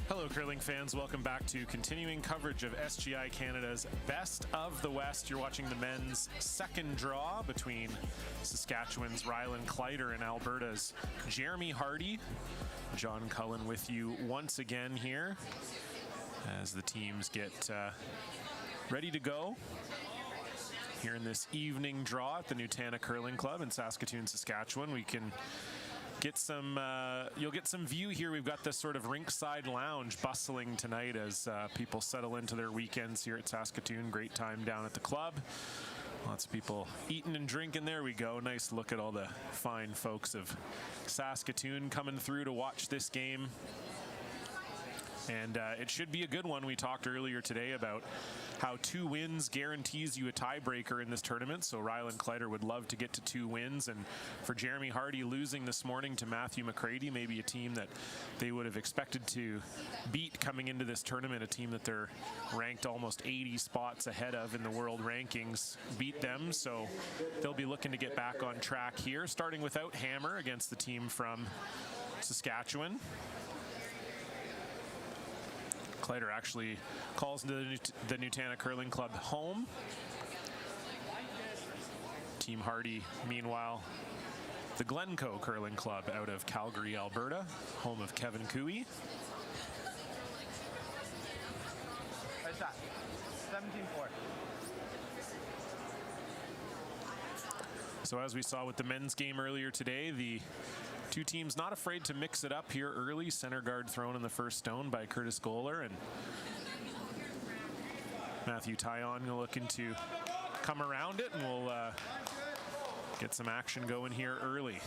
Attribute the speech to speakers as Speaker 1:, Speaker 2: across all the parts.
Speaker 1: Hello curling fans, welcome back to continuing coverage of SGI Canada's Best of the West. You're watching the men's second draw between Saskatchewan's Rylan Kleiter and Alberta's Jeremy Harty. John Cullen with you once again here as the teams get ready to go here in this evening draw at the Nutana Curling Club in Saskatoon, Saskatchewan. We can get some, you'll get some view here. We've got this sort of rinkside lounge bustling tonight as people settle into their weekends here at Saskatoon. Great time down at the club. Lots of people eating and drinking. There we go. Nice look at all the fine folks of Saskatoon coming through to watch this game. And it should be a good one. We talked earlier today about how 2 wins guarantees you a tiebreaker in this tournament. So Rylan Kleiter would love to get to 2 wins. And for Jeremy Harty losing this morning to Matthew McCready, maybe a team that they would have expected to beat coming into this tournament, a team that they're ranked almost 80 spots ahead of in the world rankings, beat them. So they'll be looking to get back on track here, starting without Hammer against the team from Saskatchewan. Kleiter actually calls into the Nutana Curling Club home. Team Harty, meanwhile, the Glencoe Curling Club out of Calgary, Alberta, home of Kevin Cooey.
Speaker 2: 17-4.
Speaker 1: So as we saw with the men's game earlier today, the 2 teams not afraid to mix it up here early. Center guard thrown in the first stone by Curtis Goller, and Matthew Tyon looking to come around it, and we'll get some action going here early.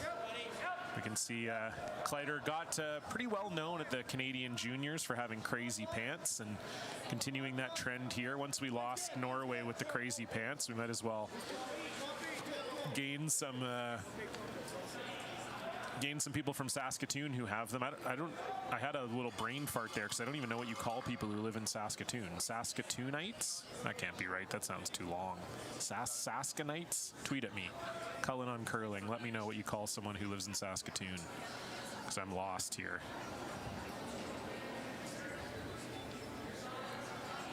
Speaker 1: We can see Kleiter got pretty well known at the Canadian Juniors for having crazy pants, and continuing that trend here. Once we lost Norway with the crazy pants, we might as well gain some people from Saskatoon who have them. I had a little brain fart there because I don't even know what you call people who live in Saskatoon. Saskatoonites? That can't be right. That sounds too long. Saskanites? Tweet at me. Cullen on Curling. Let me know what you call someone who lives in Saskatoon, because I'm lost here.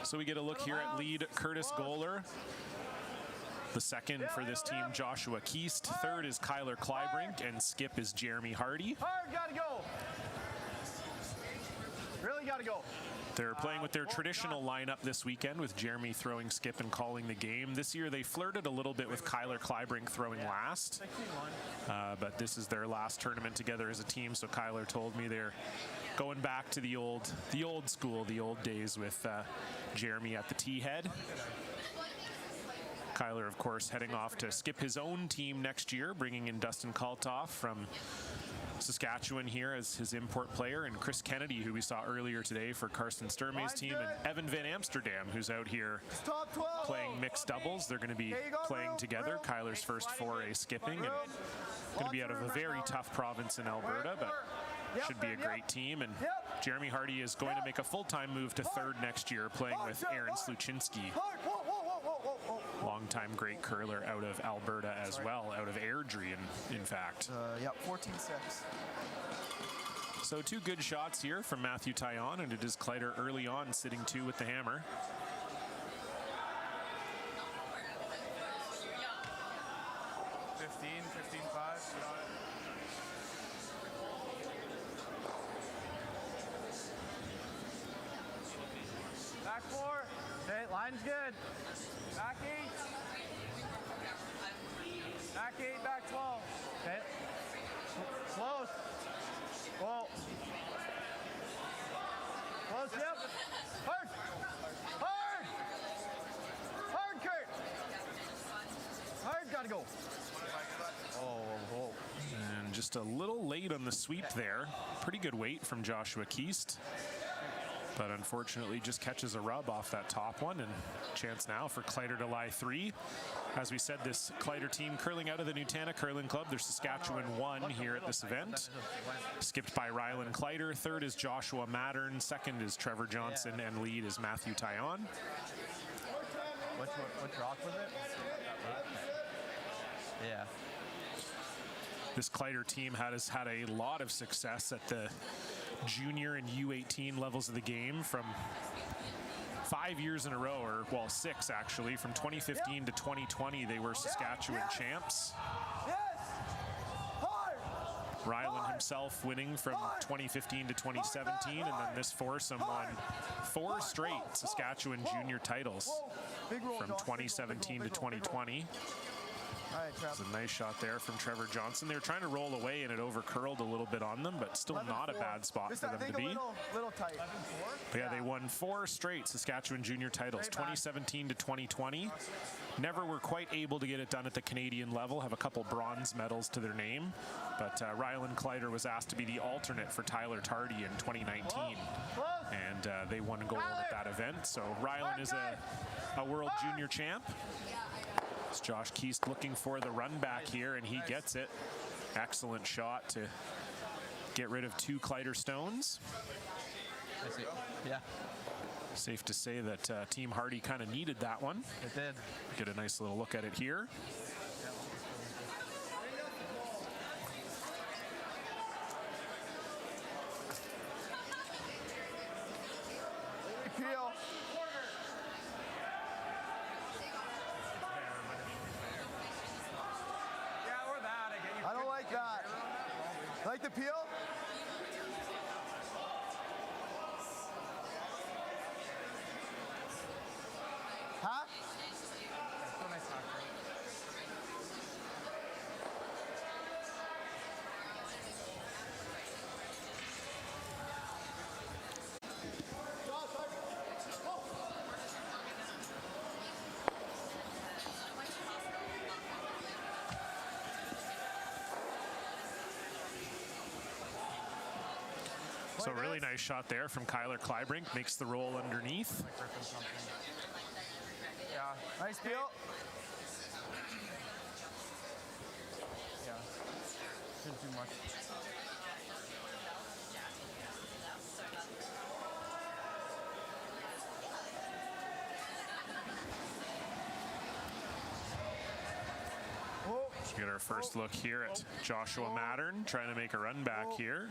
Speaker 1: So we get a look here at lead Curtis Goller. The second for this team, Joshua Keast. Third is Kyler Kleibrink, and skip is Jeremy Harty.
Speaker 2: Hard, gotta go. Really gotta go.
Speaker 1: They're playing with their traditional lineup this weekend, with Jeremy throwing skip and calling the game. This year they flirted a little bit with Kyler Kleibrink throwing last, but this is their last tournament together as a team. So Kyler told me they're going back to the old school, the old days with Jeremy at the tee head. Kyler, of course, heading off to skip his own team next year, bringing in Dustin Kaltoff from Saskatchewan here as his import player, and Chris Kennedy, who we saw earlier today for Carsten Sturmay's team, and Evan Van Amsterdam, who's out here playing mixed doubles. They're going to be playing together. Kyler's first foray skipping, and going to be out of a very tough province in Alberta, but should be a great team. And Jeremy Harty is going to make a full-time move to third next year, playing with Aaron Sluchinski. Longtime great curler out of Alberta as well, out of Airdrie, in fact.
Speaker 2: Yep, 14-6.
Speaker 1: So 2 good shots here from Matthew Tyon, and it is Kleiter early on sitting 2 with the hammer.
Speaker 2: Back 4. Okay, line's good. Back 8. Back 8, back 12. Okay. Close. Whoa. Close, yep. Hard. Hard. Hard, Kurt. Hard, gotta go. Oh.
Speaker 1: And just a little late on the sweep there. Pretty good weight from Joshua Keast, but unfortunately just catches a rub off that top one, and chance now for Kleiter to lie 3. As we said, this Kleiter team curling out of the Nutana Curling Club. They're Saskatchewan 1 here at this event. Skipped by Rylan Kleiter. Third is Joshua Mattern. Second is Trevor Johnson, and lead is Matthew Tyon.
Speaker 2: Which rock was it? Yeah.
Speaker 1: This Kleiter team has had a lot of success at the junior and U18 levels of the game from 5 years in a row, or well, 6 actually. From 2015 to 2020, they were Saskatchewan champs. Ryland himself winning from 2015 to 2017, and then this foursome won 4 straight Saskatchewan junior titles from 2017 to 2020. It's a nice shot there from Trevor Johnson. They were trying to roll away and it over curled a little bit on them, but still not a bad spot for them to be. But yeah, they won 4 straight Saskatchewan junior titles, 2017 to 2020. Never were quite able to get it done at the Canadian level, have a couple bronze medals to their name. But Ryland Kleiter was asked to be the alternate for Tyler Harty in 2019. And they won gold at that event. So Ryland is a world junior champ. It's Josh Keast looking for the run back here, and he gets it. Excellent shot to get rid of 2 Kleiter stones.
Speaker 3: Yeah.
Speaker 1: Safe to say that Team Harty kind of needed that one.
Speaker 3: It did.
Speaker 1: Get a nice little look at it here.
Speaker 2: Peel. I don't like that. Like the peel? Huh?
Speaker 1: So really nice shot there from Kyler Kleibrink, makes the roll underneath.
Speaker 2: Yeah. Nice peel. Yeah. Shouldn't do much.
Speaker 1: Let's get our first look here at Joshua Mattern trying to make a run back here.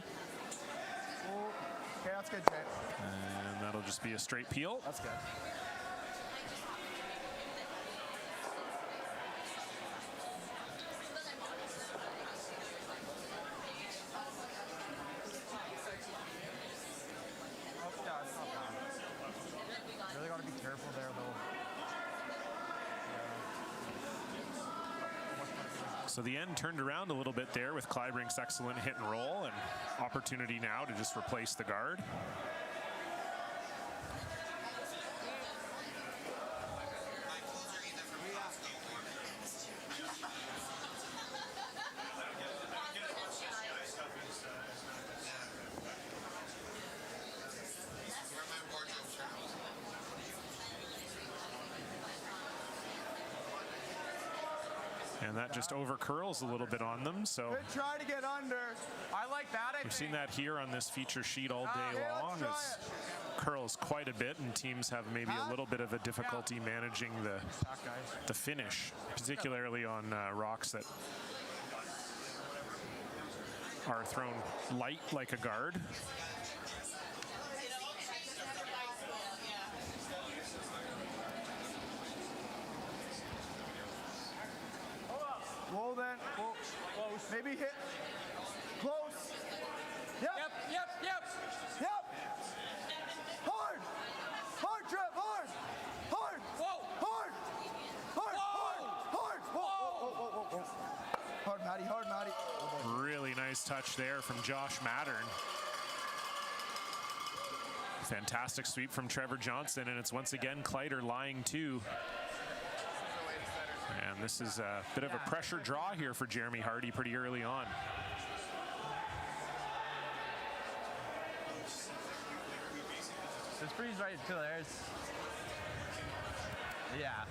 Speaker 2: Okay, that's good, Jay.
Speaker 1: And that'll just be a straight peel.
Speaker 2: That's good. Really got to be careful there, though.
Speaker 1: So the end turned around a little bit there with Kleibrink's excellent hit and roll, and opportunity now to just replace the guard. And that just over curls a little bit on them. So
Speaker 2: Good try to get under. I like that.
Speaker 1: we've seen that here on this feature sheet all day long. It curls quite a bit, and teams have maybe a little bit of a difficulty managing the finish, particularly on rocks that are thrown light like a guard.
Speaker 2: Whoa, then. Whoa. Close. Maybe hit. Close. Yep. Yep. Hard. Hard, Trev. Hard. Hard.
Speaker 3: Whoa.
Speaker 2: Hard. Hard. Hard. Whoa. Hard, Matty. Hard, Matty.
Speaker 1: Really nice touch there from Josh Mattern. Fantastic sweep from Trevor Johnson, and it's once again Kleiter lying 2. And this is a bit of a pressure draw here for Jeremy Harty pretty early on.
Speaker 3: This freeze right to theirs. Yeah.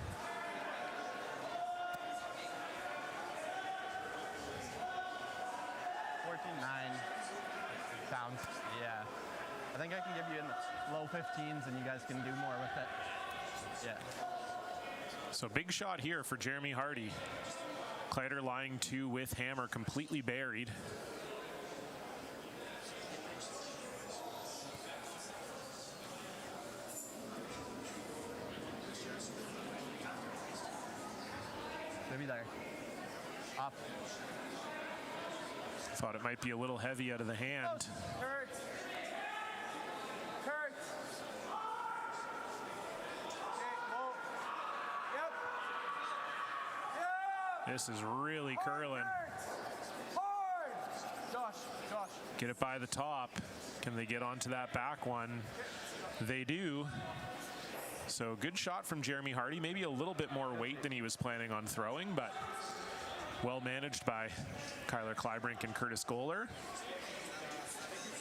Speaker 3: Sounds, yeah. I think I can give you in the low 15s and you guys can do more with it. Yeah.
Speaker 1: So big shot here for Jeremy Harty. Kleiter lying 2 with hammer completely buried.
Speaker 3: tough.
Speaker 1: Thought it might be a little heavy out of the hand.
Speaker 2: Kurt. Kurt. Okay, whoa. Yep. Yeah.
Speaker 1: This is really curling.
Speaker 2: Hard. Josh.
Speaker 1: Get it by the top. Can they get onto that back one? They do. So good shot from Jeremy Harty. Maybe a little bit more weight than he was planning on throwing, but well managed by Kyler Kleibrink and Curtis Goller.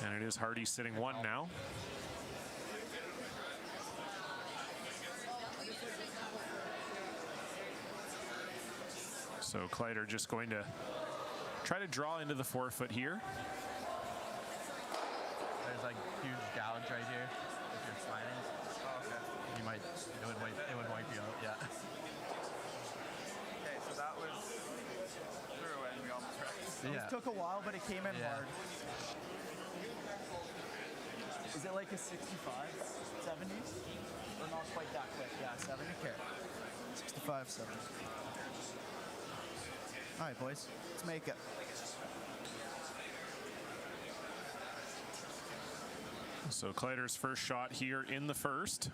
Speaker 1: And it is Harty sitting one now. So Kleiter just going to try to draw into the forefoot here.
Speaker 3: There's like huge gouge right here if you're sliding.
Speaker 2: Oh, okay.
Speaker 3: You might, it would wipe you out, yeah.
Speaker 2: Okay, so that was through and we almost wrecked.
Speaker 3: Yeah.
Speaker 4: It took a while, but it came in
Speaker 3: Yeah.
Speaker 4: hard. Is it like a 65, 70? Or not quite that quick? Yeah, 70. Okay. 65, 70. All right, boys. Let's make it.
Speaker 1: So Kleiter's first shot here in the first.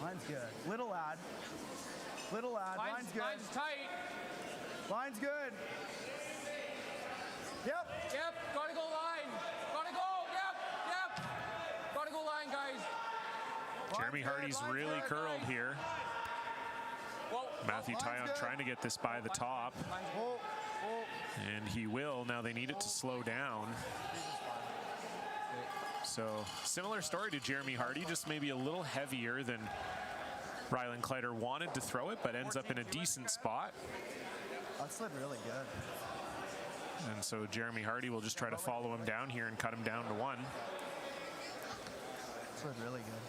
Speaker 4: Line's good. Little lad. Line's good.
Speaker 2: Line's tight.
Speaker 4: Line's good. Yep.
Speaker 2: Yep, gotta go line. Gotta go, yep. Gotta go line, guys.
Speaker 1: Jeremy Harty's really curled here.
Speaker 2: Whoa.
Speaker 1: Matthew Tyon trying to get this by the top,
Speaker 4: Whoa.
Speaker 1: and he will. Now they need it to slow down. So similar story to Jeremy Harty, just maybe a little heavier than Rylan Kleiter wanted to throw it, but ends up in a decent spot.
Speaker 4: That slid really good.
Speaker 1: And so Jeremy Harty will just try to follow him down here and cut him down to one.
Speaker 4: Slid really good.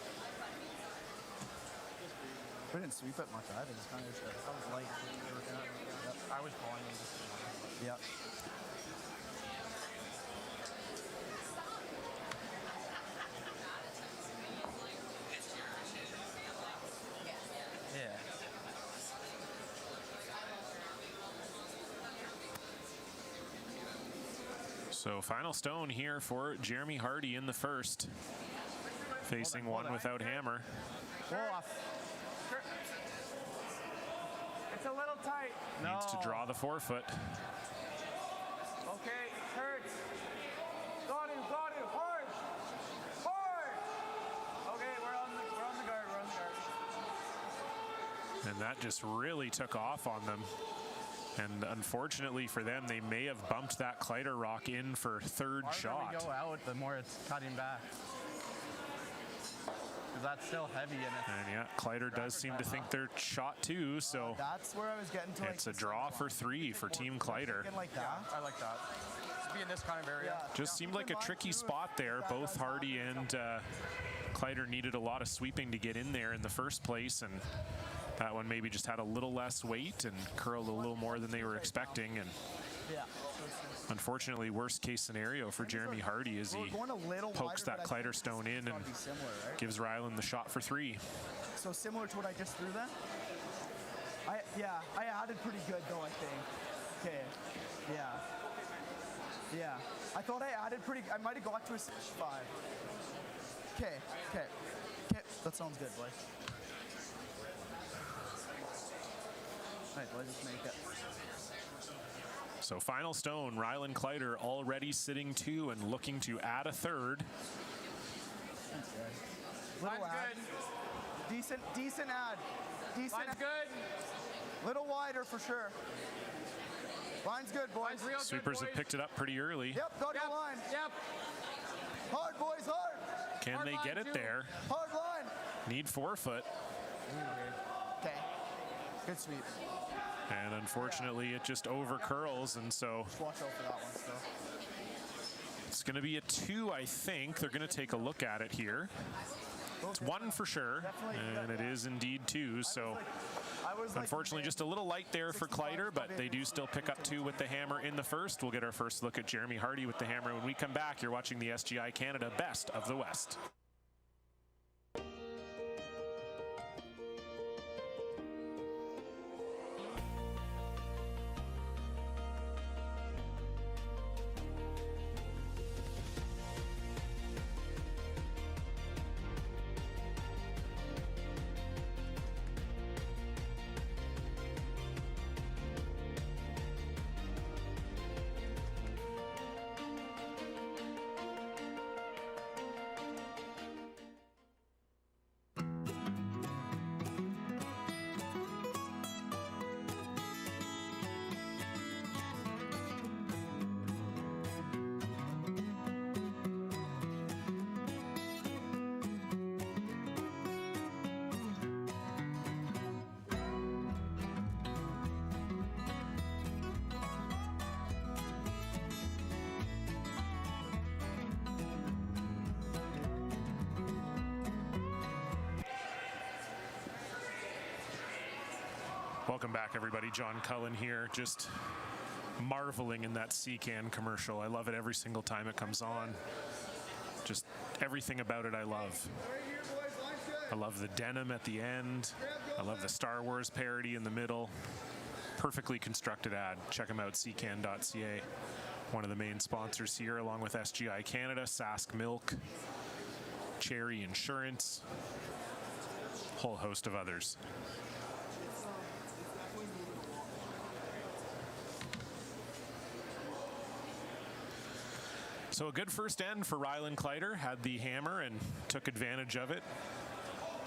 Speaker 4: We didn't sweep it much either. It's kind of just light. Yep.
Speaker 3: I was calling him just.
Speaker 4: Yep.
Speaker 3: Yeah.
Speaker 1: So final stone here for Jeremy Harty in the first. Facing one without hammer.
Speaker 4: Pull off.
Speaker 2: It's a little tight.
Speaker 1: Needs to draw the forefoot.
Speaker 2: Okay, hurts. Got him, hard. Okay, we're on the guard.
Speaker 1: And that just really took off on them. And unfortunately for them, they may have bumped that Kleiter rock in for third
Speaker 3: The farther
Speaker 1: shot.
Speaker 3: we go out, the more it's cutting back. Because that's still heavy in it.
Speaker 1: And yeah, Kleiter does seem to think they're shot too, so
Speaker 4: That's where I was getting to.
Speaker 1: it's a draw for three for Team Kleiter.
Speaker 4: Thinking like that.
Speaker 2: I like that. Just be in this kind of area.
Speaker 4: Yeah.
Speaker 1: Just seemed like a tricky spot there. Both Harty and Kleiter needed a lot of sweeping to get in there in the first place, and that one maybe just had a little less weight and curled a little more than they were expecting. And
Speaker 4: Yeah.
Speaker 1: unfortunately, worst case scenario for Jeremy Harty is he
Speaker 4: We're going a little
Speaker 1: pokes
Speaker 4: wider,
Speaker 1: that
Speaker 4: but I think
Speaker 1: Kleiter stone in
Speaker 4: it's
Speaker 1: and
Speaker 4: gotta be similar, right?
Speaker 1: gives Rylan the shot for three.
Speaker 4: So similar to what I just threw then? I added pretty good though, I think. Okay. Yeah. I thought I added I might have got to a 65. Okay. That sounds good, boys. All right, boys, let's make it.
Speaker 1: So final stone, Rylan Kleiter already sitting two and looking to add a third.
Speaker 4: Thanks, guys. Little
Speaker 2: Line's
Speaker 4: ad. Decent ad. Decent
Speaker 2: Line's
Speaker 4: ad.
Speaker 2: good.
Speaker 4: Little wider for sure. Line's good, boys.
Speaker 2: Line's real
Speaker 1: Sweepers
Speaker 2: good,
Speaker 1: have
Speaker 2: boys.
Speaker 1: picked it up pretty early.
Speaker 4: Yep, got
Speaker 2: Yep,
Speaker 4: the line.
Speaker 2: yep.
Speaker 4: Hard, boys, hard.
Speaker 1: Can
Speaker 2: Hard
Speaker 1: they
Speaker 2: line
Speaker 1: get it
Speaker 2: too.
Speaker 1: there?
Speaker 4: Hard line.
Speaker 1: Need forefoot.
Speaker 4: Okay. Good sweep.
Speaker 1: And unfortunately, it just over curls, and so
Speaker 4: Just watch out for that one still.
Speaker 1: it's going to be a two, I think. They're going to take a look at it here. It's one for sure, and it is indeed two. So unfortunately, just a little light there for Kleiter, but they do still pick up two with the hammer in the first. We'll get our first look at Jeremy Harty with the hammer when we come back. You're watching the SGI Canada Best of the West. Welcome back, everybody. John Cullen here, just marveling in that Seacan commercial. I love it every single time it comes on. Just everything about it I love. I love the denim at the end. I love the Star Wars parody in the middle. Perfectly constructed ad. Check them out, seacan.ca. One of the main sponsors here, along with SGI Canada, Sask Milk, Cherry Insurance, whole host of others. So a good first end for Rylan Kleiter. Had the hammer and took advantage of it.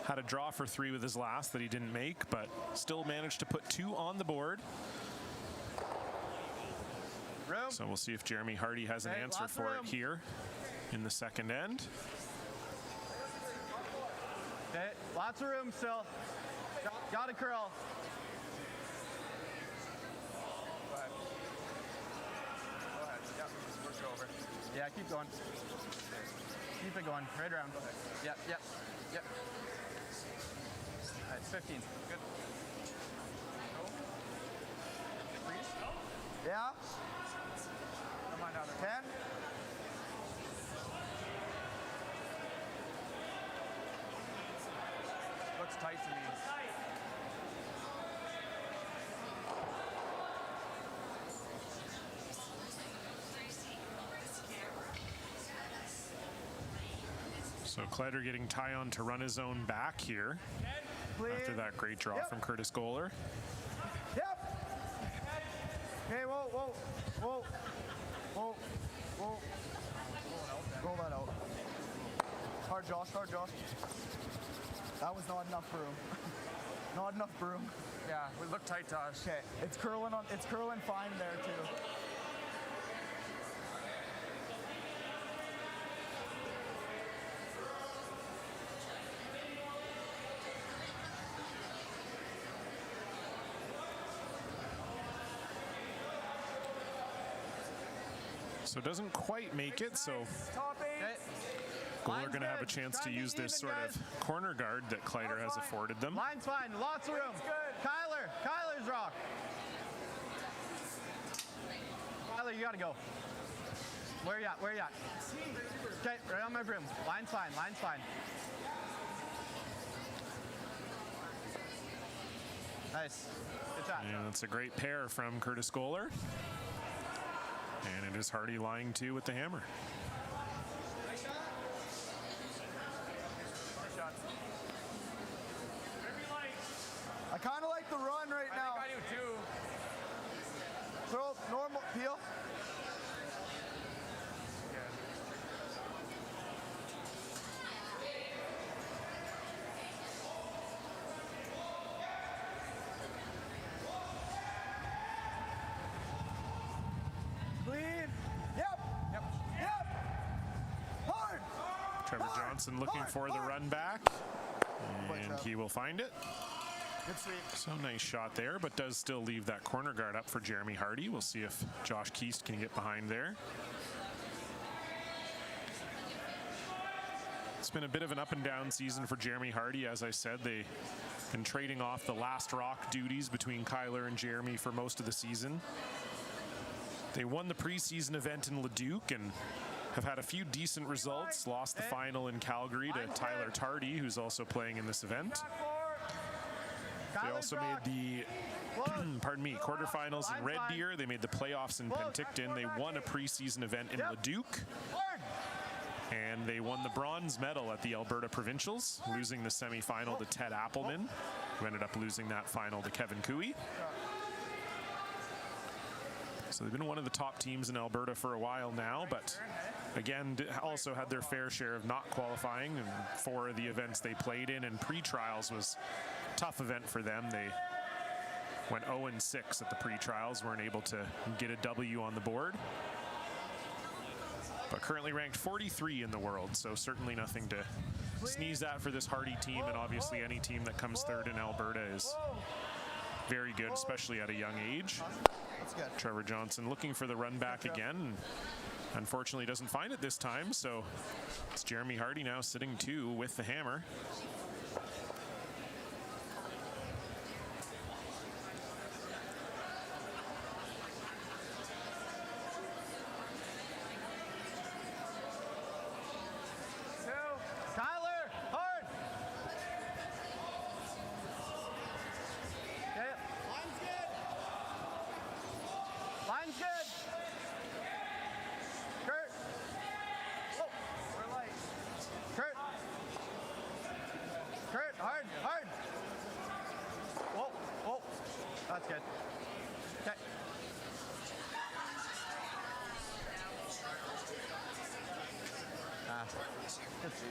Speaker 1: Had a draw for 3 with his last that he didn't make, but still managed to put 2 on the board. So we'll see if Jeremy Harty has an answer for it here in the second end.
Speaker 3: Okay, lots of room still. Got a curl.
Speaker 4: Go ahead. Go ahead. Yep, switch over.
Speaker 3: Yeah, keep going. Keep it going. Right around.
Speaker 4: Go ahead.
Speaker 3: Yep, yep, yep. All right, 15.
Speaker 4: Good. Please?
Speaker 3: Yeah.
Speaker 4: Come on down there.
Speaker 3: 10.
Speaker 4: Looks tight to me.
Speaker 1: So Kleiter getting Tyon to run his own back here after that great draw from Curtis Goller.
Speaker 3: Yep. Okay, whoa, whoa, whoa, whoa, whoa. Roll that out. Hard, Josh, hard, Josh. That was not enough room. Not enough room.
Speaker 4: Yeah, we look tight, Tosh.
Speaker 3: Okay, it's curling fine there too.
Speaker 1: So doesn't quite make it, so Goller going to have a chance to use this sort of corner guard that Kleiter has afforded them.
Speaker 3: Line's fine, lots of room. Kyler's rock. Kyler, you gotta go. Where you at? Okay, right on my broom. Line's fine. Nice. Good shot.
Speaker 1: And that's a great pair from Curtis Goller. And it is Harty lying to with the hammer.
Speaker 3: I kind of like the run right now.
Speaker 4: I think I do too.
Speaker 3: Throw normal peel. Clean. Yep. Hard.
Speaker 1: Trevor Johnson looking for the run back. And he will find it.
Speaker 3: Good sweep.
Speaker 1: So nice shot there, but does still leave that corner guard up for Jeremy Harty. We'll see if Josh Keast can get behind there. It's been a bit of an up and down season for Jeremy Harty. As I said, they've been trading off the last rock duties between Kyler and Jeremy for most of the season. They won the preseason event in Leduc and have had a few decent results. Lost the final in Calgary to Tyler Tardy, who's also playing in this event. They also made the quarterfinals in Red Deer. They made the playoffs in Penticton. They won a preseason event in Leduc. And they won the bronze medal at the Alberta Provincials, losing the semifinal to Ted Appelman, who ended up losing that final to Kevin Cooey. So they've been one of the top teams in Alberta for a while now, but again, also had their fair share of not qualifying. And 4 of the events they played in and pre-trials was a tough event for them. They went 0-6 at the pre-trials, weren't able to get a W on the board. But currently ranked 43 in the world, so certainly nothing to sneeze at for this Harty team, and obviously any team that comes third in Alberta is very good, especially at a young age. Trevor Johnson looking for the run back again. Unfortunately doesn't find it this time, so it's Jeremy Harty now sitting 2 with the hammer.
Speaker 3: Line's good. Kurt. Whoa, we're light. Kurt. Kurt, hard, hard. Whoa, whoa. That's good. Okay. Good seat.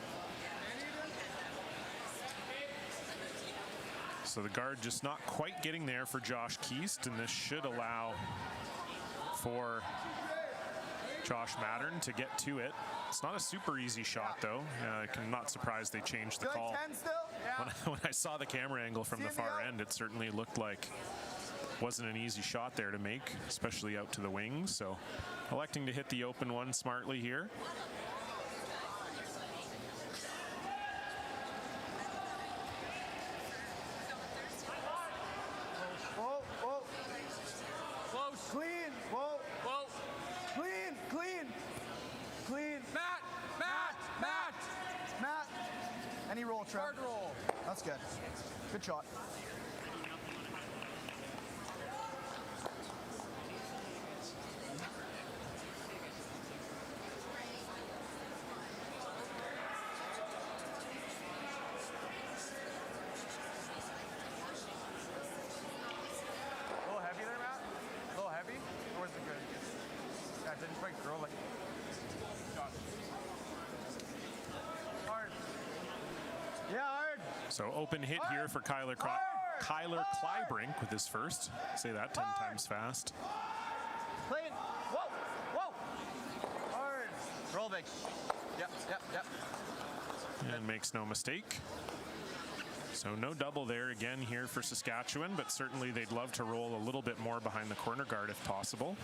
Speaker 1: So the guard just not quite getting there for Josh Keast, and this should allow for Josh Mattern to get to it. It's not a super easy shot, though. I'm not surprised they changed the
Speaker 3: Feel
Speaker 1: call.
Speaker 3: like 10 still? Yeah.
Speaker 1: When I saw the camera angle from the far end, it certainly looked like wasn't an easy shot there to make, especially out to the wings. So electing to hit the open one smartly here.
Speaker 3: Whoa, whoa.
Speaker 2: Close.
Speaker 3: Clean. Whoa.
Speaker 2: Whoa.
Speaker 3: Clean, clean. Clean.
Speaker 2: Matt. Matt. Matt.
Speaker 3: Matt. Any roll, Trev.
Speaker 2: Hard roll.
Speaker 3: That's good. Good shot. A little heavy there, Matt? A little heavy? Or was it good? Yeah, it didn't quite grow like. Shot. Hard. Yeah, hard.
Speaker 1: So open hit here for Kyler Kleibrink with his first. Say that 10 times fast.
Speaker 3: Clean. Whoa. Whoa. Hard. Roll big. Yep, yep, yep.
Speaker 1: And makes no mistake. So no double there again here for Saskatchewan, but certainly they'd love to roll a little bit more behind the corner guard if possible.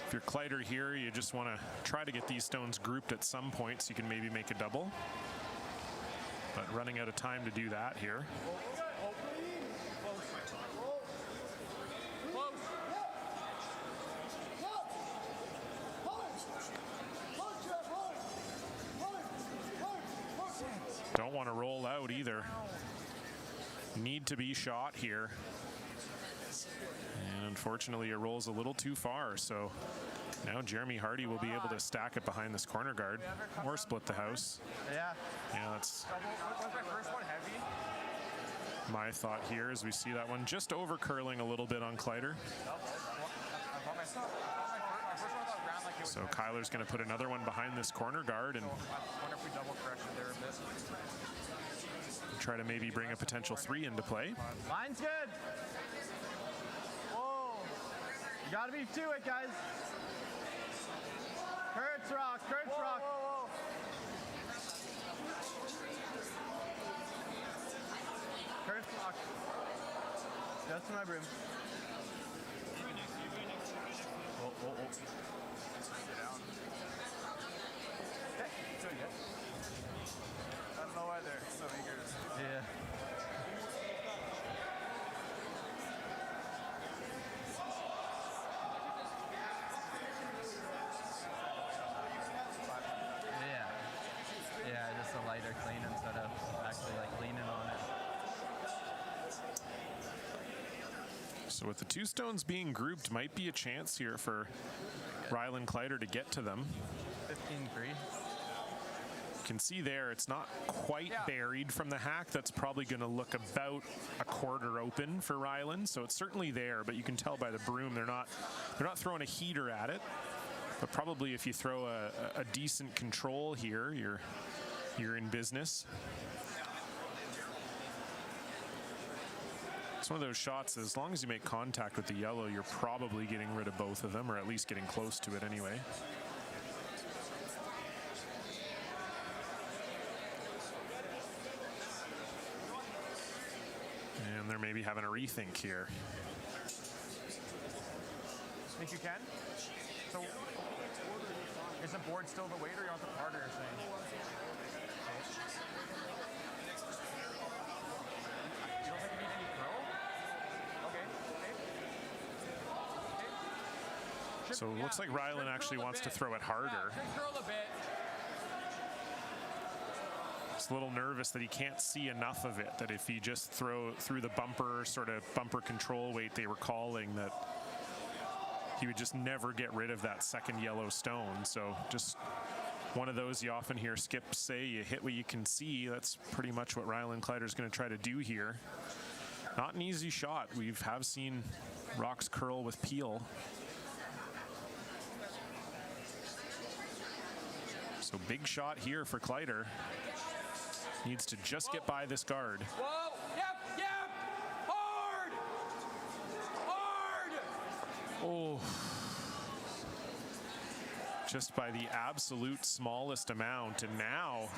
Speaker 1: If you're Kleiter here, you just want to try to get these stones grouped at some point so you can maybe make a double. But running out of time to do that here. Don't want to roll out either. Need to be shot here. And unfortunately, it rolls a little too far. So now Jeremy Harty will be able to stack it behind this corner guard or split the house.
Speaker 3: Yeah.
Speaker 1: Yeah, that's
Speaker 3: Was my first one heavy?
Speaker 1: my thought here as we see that one just over curling a little bit on Kleiter. So Kyler's going to put another one behind this corner guard and
Speaker 3: I wonder if we double corrected there a bit.
Speaker 1: try to maybe bring a potential 3 into play.
Speaker 3: Line's good. Whoa. You gotta be to it, guys. Kurt's rock, Kurt's rock. Whoa, whoa. Kurt's rock. Just to my broom. Whoa, whoa, whoa. Okay, doing good. I don't know why they're so eager to. Yeah.
Speaker 4: Yeah, just a lighter clean instead of actually like leaning on it.
Speaker 1: So with the 2 stones being grouped, might be a chance here for Rylan Kleiter to get to them.
Speaker 4: 15-3.
Speaker 1: You can see there, it's not quite buried from the hack. That's probably going to look about a quarter open for Rylan. So it's certainly there, but you can tell by the broom they're not throwing a heater at it. But probably if you throw a decent control here, you're in business. It's one of those shots that as long as you make contact with the yellow, you're probably getting rid of both of them, or at least getting close to it anyway. And they're maybe having a rethink here.
Speaker 3: Think you can? So, is the board still the weight, or you want the harder you're saying? You don't think you need any pro? Okay.
Speaker 1: So it looks like Rylan actually wants to throw it harder.
Speaker 2: Curl a bit.
Speaker 1: Just a little nervous that he can't see enough of it, that if he just through the bumper, sort of bumper control weight they were calling, that he would just never get rid of that second yellow stone. So just one of those you often hear skips say, you hit what you can see. That's pretty much what Ryland Kleiter's going to try to do here. Not an easy shot. We have seen rocks curl with peel. So big shot here for Kleiter. Needs to just get by this guard.
Speaker 2: Whoa, yep, yep, hard, hard.
Speaker 1: Oh. Just by the absolute smallest amount. And now,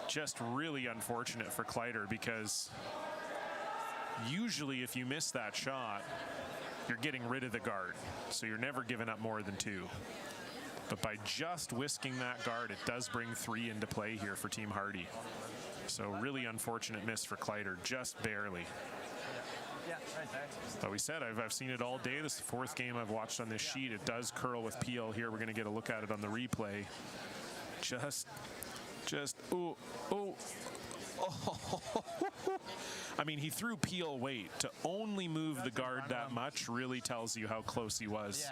Speaker 1: just really unfortunate for Kleiter, because usually if you miss that shot, you're getting rid of the guard. So you're never giving up more than 2. But by just whisking that guard, it does bring 3 into play here for Team Harty. So really unfortunate miss for Kleiter, just barely.
Speaker 4: Yeah, right there.
Speaker 1: But we said, I've seen it all day. This is the 4th game I've watched on this sheet. It does curl with peel here. We're going to get a look at it on the replay. Oh. I mean, he threw peel weight. To only move the guard that much really tells you how close he was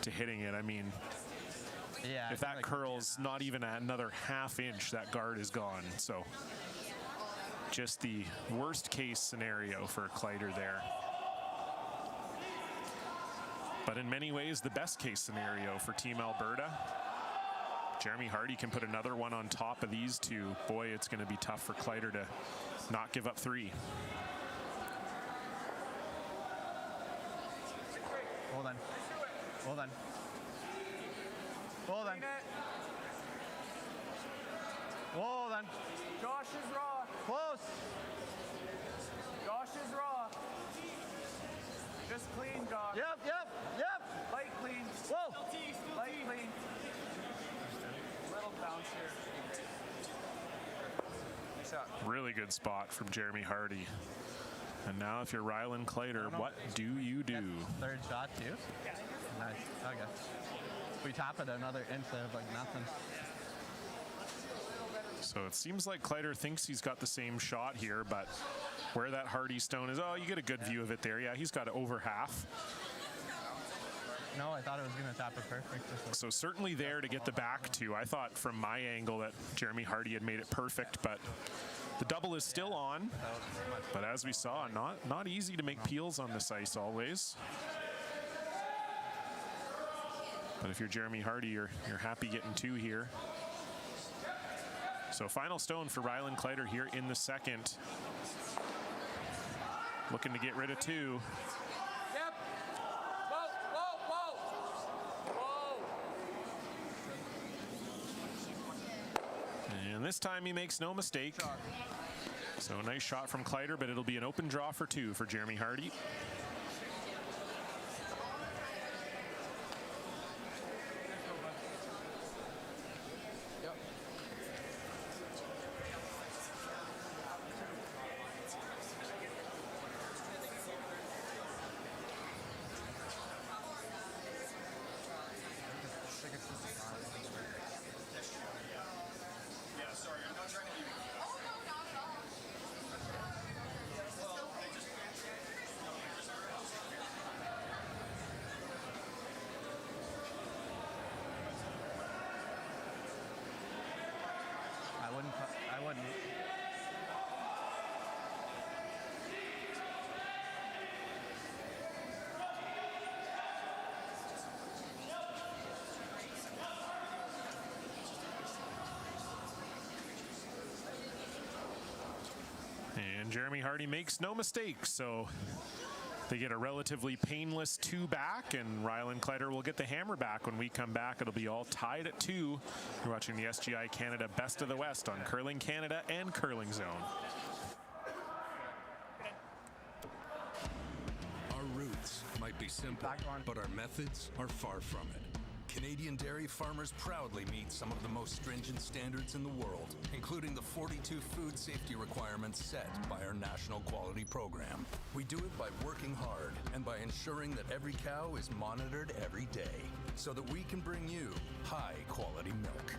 Speaker 1: to hitting it. I mean, if that curls not even another ½ inch, that guard is gone. So just the worst case scenario for Kleiter there. But in many ways, the best case scenario for Team Alberta. Jeremy Harty can put another one on top of these two. Boy, it's going to be tough for Kleiter to not give up 3.
Speaker 4: Hold on. Hold on. Hold on. Hold on.
Speaker 2: Josh is raw.
Speaker 4: Close.
Speaker 2: Josh is raw. Just clean, Josh.
Speaker 4: Yep.
Speaker 2: Light clean.
Speaker 4: Whoa.
Speaker 2: Light clean. Little bounce here. Nice shot.
Speaker 1: Really good spot from Jeremy Harty. And now if you're Ryland Kleiter, what do you do?
Speaker 4: Third shot too? Nice. Okay. We tap it another inch, they have like nothing.
Speaker 1: So it seems like Kleiter thinks he's got the same shot here, but where that Harty stone is, oh, you get a good view of it there. Yeah, he's got it over half.
Speaker 4: No, I thought it was going to tap it perfect.
Speaker 1: So certainly there to get the back to. I thought from my angle that Jeremy Harty had made it perfect, but the double is still on. But as we saw, not easy to make peels on this ice always. But if you're Jeremy Harty, you're happy getting 2 here. So final stone for Ryland Kleiter here in the second. Looking to get rid of 2.
Speaker 2: Yep. Whoa.
Speaker 1: And this time he makes no mistake. So a nice shot from Kleiter, but it'll be an open draw for 2 for Jeremy Harty.
Speaker 4: I wouldn't.
Speaker 1: And Jeremy Harty makes no mistakes, so they get a relatively painless 2 back, and Ryland Kleiter will get the hammer back when we come back. It'll be all tied at 2. You're watching the SGI Canada Best of the West on Curling Canada and Curling Zone.
Speaker 5: Our roots might be simple, but our methods are far from it. Canadian dairy farmers proudly meet some of the most stringent standards in the world, including the 42 food safety requirements set by our national quality program. We do it by working hard and by ensuring that every cow is monitored every day so that we can bring you high quality milk.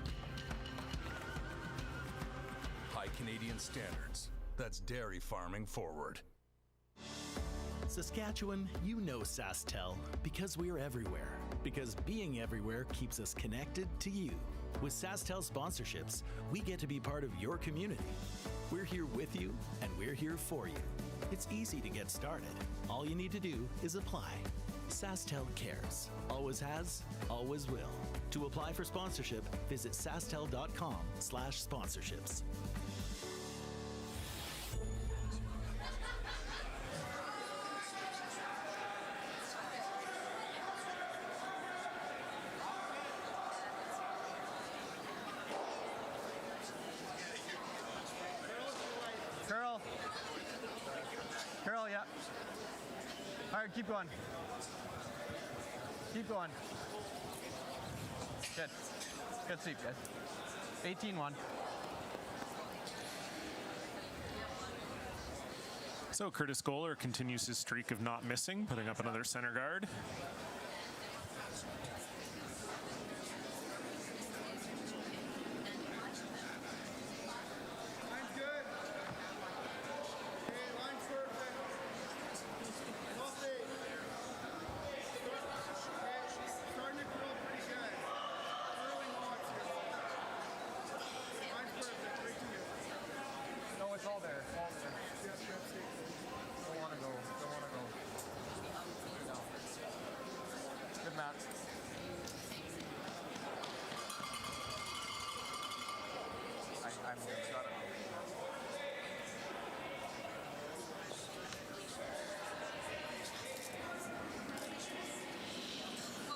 Speaker 5: Canadian standards. That's dairy farming forward.
Speaker 6: Saskatchewan, you know SaskTel because we're everywhere. Because being everywhere keeps us connected to you. With SaskTel sponsorships, we get to be part of your community. We're here with you, and we're here for you. It's easy to get started. All you need to do is apply. SaskTel cares. Always has, always will. To apply for sponsorship, visit sastel.com/sponsorships.
Speaker 3: Curl, yeah. All right, keep going. Keep going. Good. Good sweep, guys. 18-1.
Speaker 1: So Curtis Goller continues his streak of not missing, putting up another center guard.
Speaker 3: No, it's all there. It's all there. Don't want to go. Don't want to go. No. Good match. I'm got it.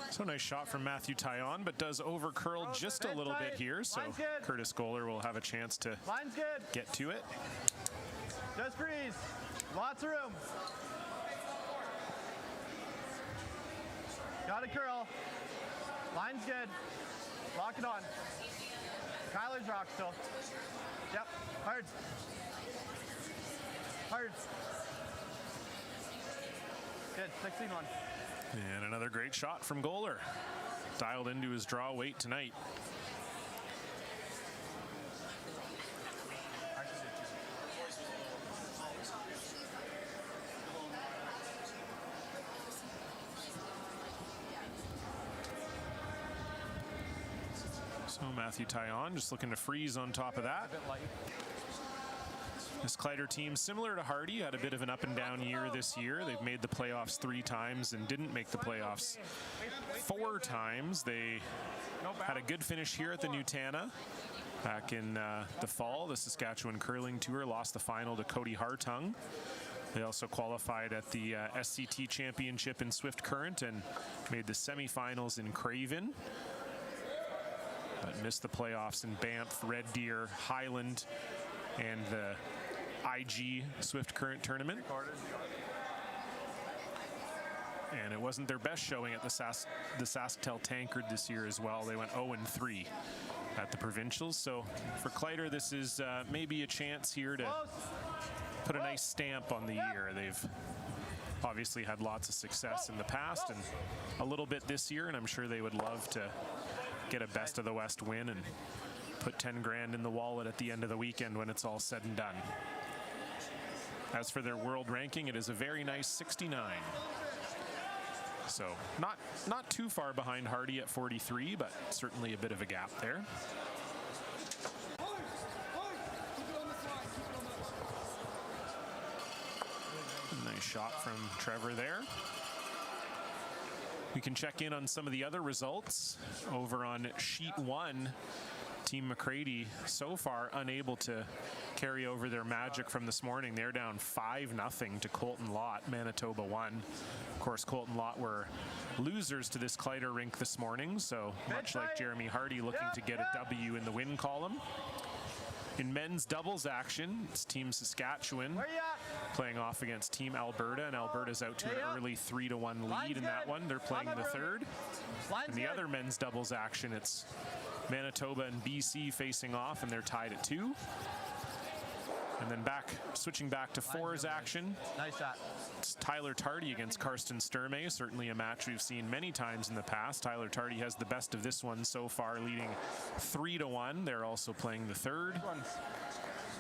Speaker 1: So nice shot from Matthew Tyon, but does over-curl just a little bit here. So Curtis Goller will have a chance to
Speaker 3: Line's good.
Speaker 1: get to it.
Speaker 3: Just freeze. Lots of room. Got a curl. Line's good. Lock it on. Kyler's rock still. Yep. Hard. Hard. Good. 16-1.
Speaker 1: And another great shot from Goller. Dialed into his draw weight tonight. So Matthew Tyon just looking to freeze on top of that. This Kleiter team, similar to Harty, had a bit of an up and down year this year. They've made the playoffs 3 times and didn't make the playoffs 4 times. They had a good finish here at the Nutana back in the fall. The Saskatchewan Curling Tour lost the final to Cody Hartung. They also qualified at the SCT Championship in Swift Current and made the semifinals in Craven, but missed the playoffs in Banff, Red Deer, Highland, and the IG Swift Current tournament. And it wasn't their best showing at the SaskTel Tankard this year as well. They went 0-3 at the provincials. So for Kleiter, this is maybe a chance here to put a nice stamp on the year. They've obviously had lots of success in the past and a little bit this year, and I'm sure they would love to get a best of the West win and put 10 grand in the wallet at the end of the weekend when it's all said and done. As for their world ranking, it is a very nice 69. So not too far behind Harty at 43, but certainly a bit of a gap there. A nice shot from Trevor there. We can check in on some of the other results over on sheet 1. Team McCready so far unable to carry over their magic from this morning. They're down 5-0 to Colton Lott. Manitoba won. Of course, Colton Lott were losers to this Kleiter rink this morning, so much like Jeremy Harty looking to get a W in the win column. In men's doubles action, it's Team Saskatchewan playing off against Team Alberta, and Alberta's out to an early 3-1 lead in that one. They're playing the third. In the other men's doubles action, it's Manitoba and BC facing off, and they're tied at 2. And then switching back to fours action.
Speaker 3: Nice shot.
Speaker 1: It's Tyler Tardy against Karsten Sturmay, certainly a match we've seen many times in the past. Tyler Tardy has the best of this one so far, leading 3-1. They're also playing the third.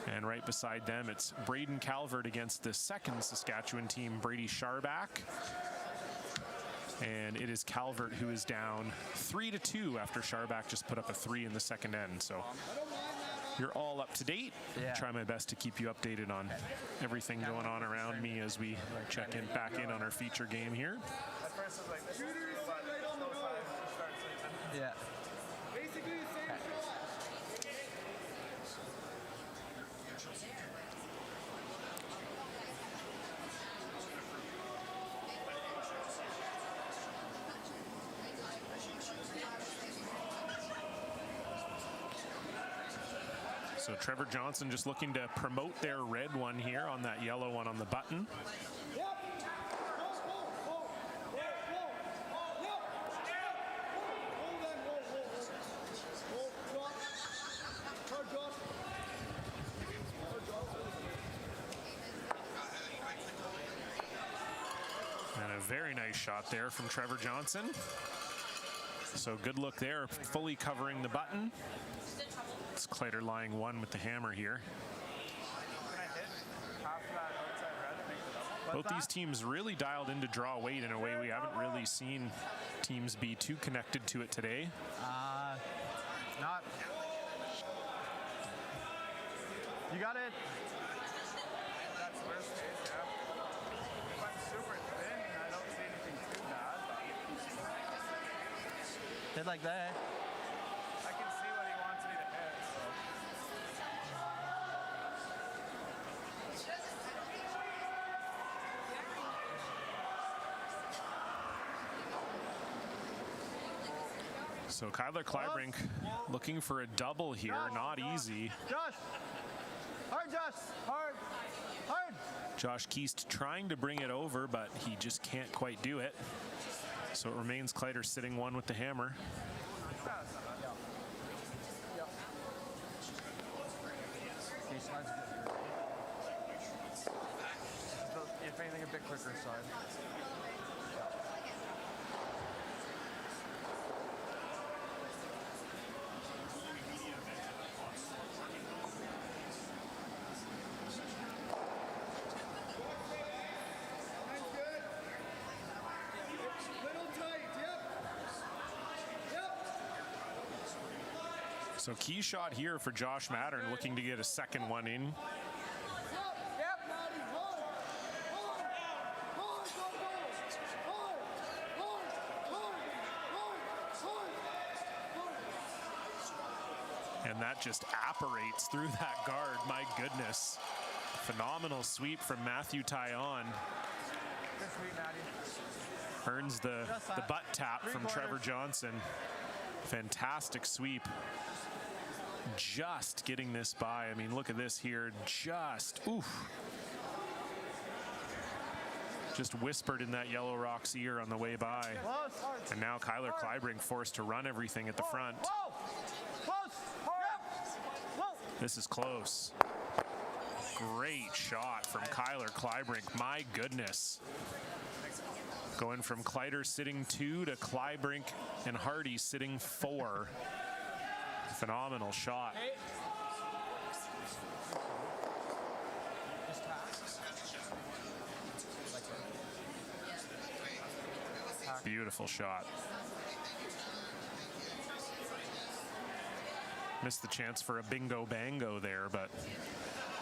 Speaker 1: And right beside them, it's Braden Calvert against the second Saskatchewan team, Brady Scharback. And it is Calvert who is down 3-2 after Scharback just put up a 3 in the second end. So you're all up to date.
Speaker 4: Yeah.
Speaker 1: Try my best to keep you updated on everything going on around me as we check in back in on our feature game here.
Speaker 4: Yeah.
Speaker 1: So Trevor Johnson just looking to promote their red one here on that yellow one on the button. And a very nice shot there from Trevor Johnson. So good look there, fully covering the button. It's Kleiter lying one with the hammer here. Both these teams really dialed into draw weight in a way we haven't really seen teams be too connected to it today.
Speaker 4: Not. You got it.
Speaker 3: That's worst case, yeah. If I'm super thin, I don't see anything too bad.
Speaker 4: Hit like that.
Speaker 3: I can see what he wants me to hit, so.
Speaker 1: So Kyler Kleibrink looking for a double here, not easy.
Speaker 3: Josh! Hard, Josh! Hard! Hard!
Speaker 1: Josh Keast trying to bring it over, but he just can't quite do it. So it remains Kleiter sitting one with the hammer.
Speaker 3: If anything, a bit quicker side.
Speaker 1: So key shot here for Josh Mattern, looking to get a second one in. And that just apparates through that guard, my goodness. Phenomenal sweep from Matthew Tyon.
Speaker 3: Good sweep, Maddie.
Speaker 1: Earns the butt tap from Trevor Johnson. Fantastic sweep. Just getting this by. I mean, look at this here. Just whispered in that Yellow Rock's ear on the way by. And now Kyler Kleibrink forced to run everything at the front. This is close. Great shot from Kyler Kleibrink. My goodness. Going from Kleiter sitting 2 to Kleibrink and Harty sitting 4. Phenomenal shot. Beautiful shot. Missed the chance for a bingo bango there, but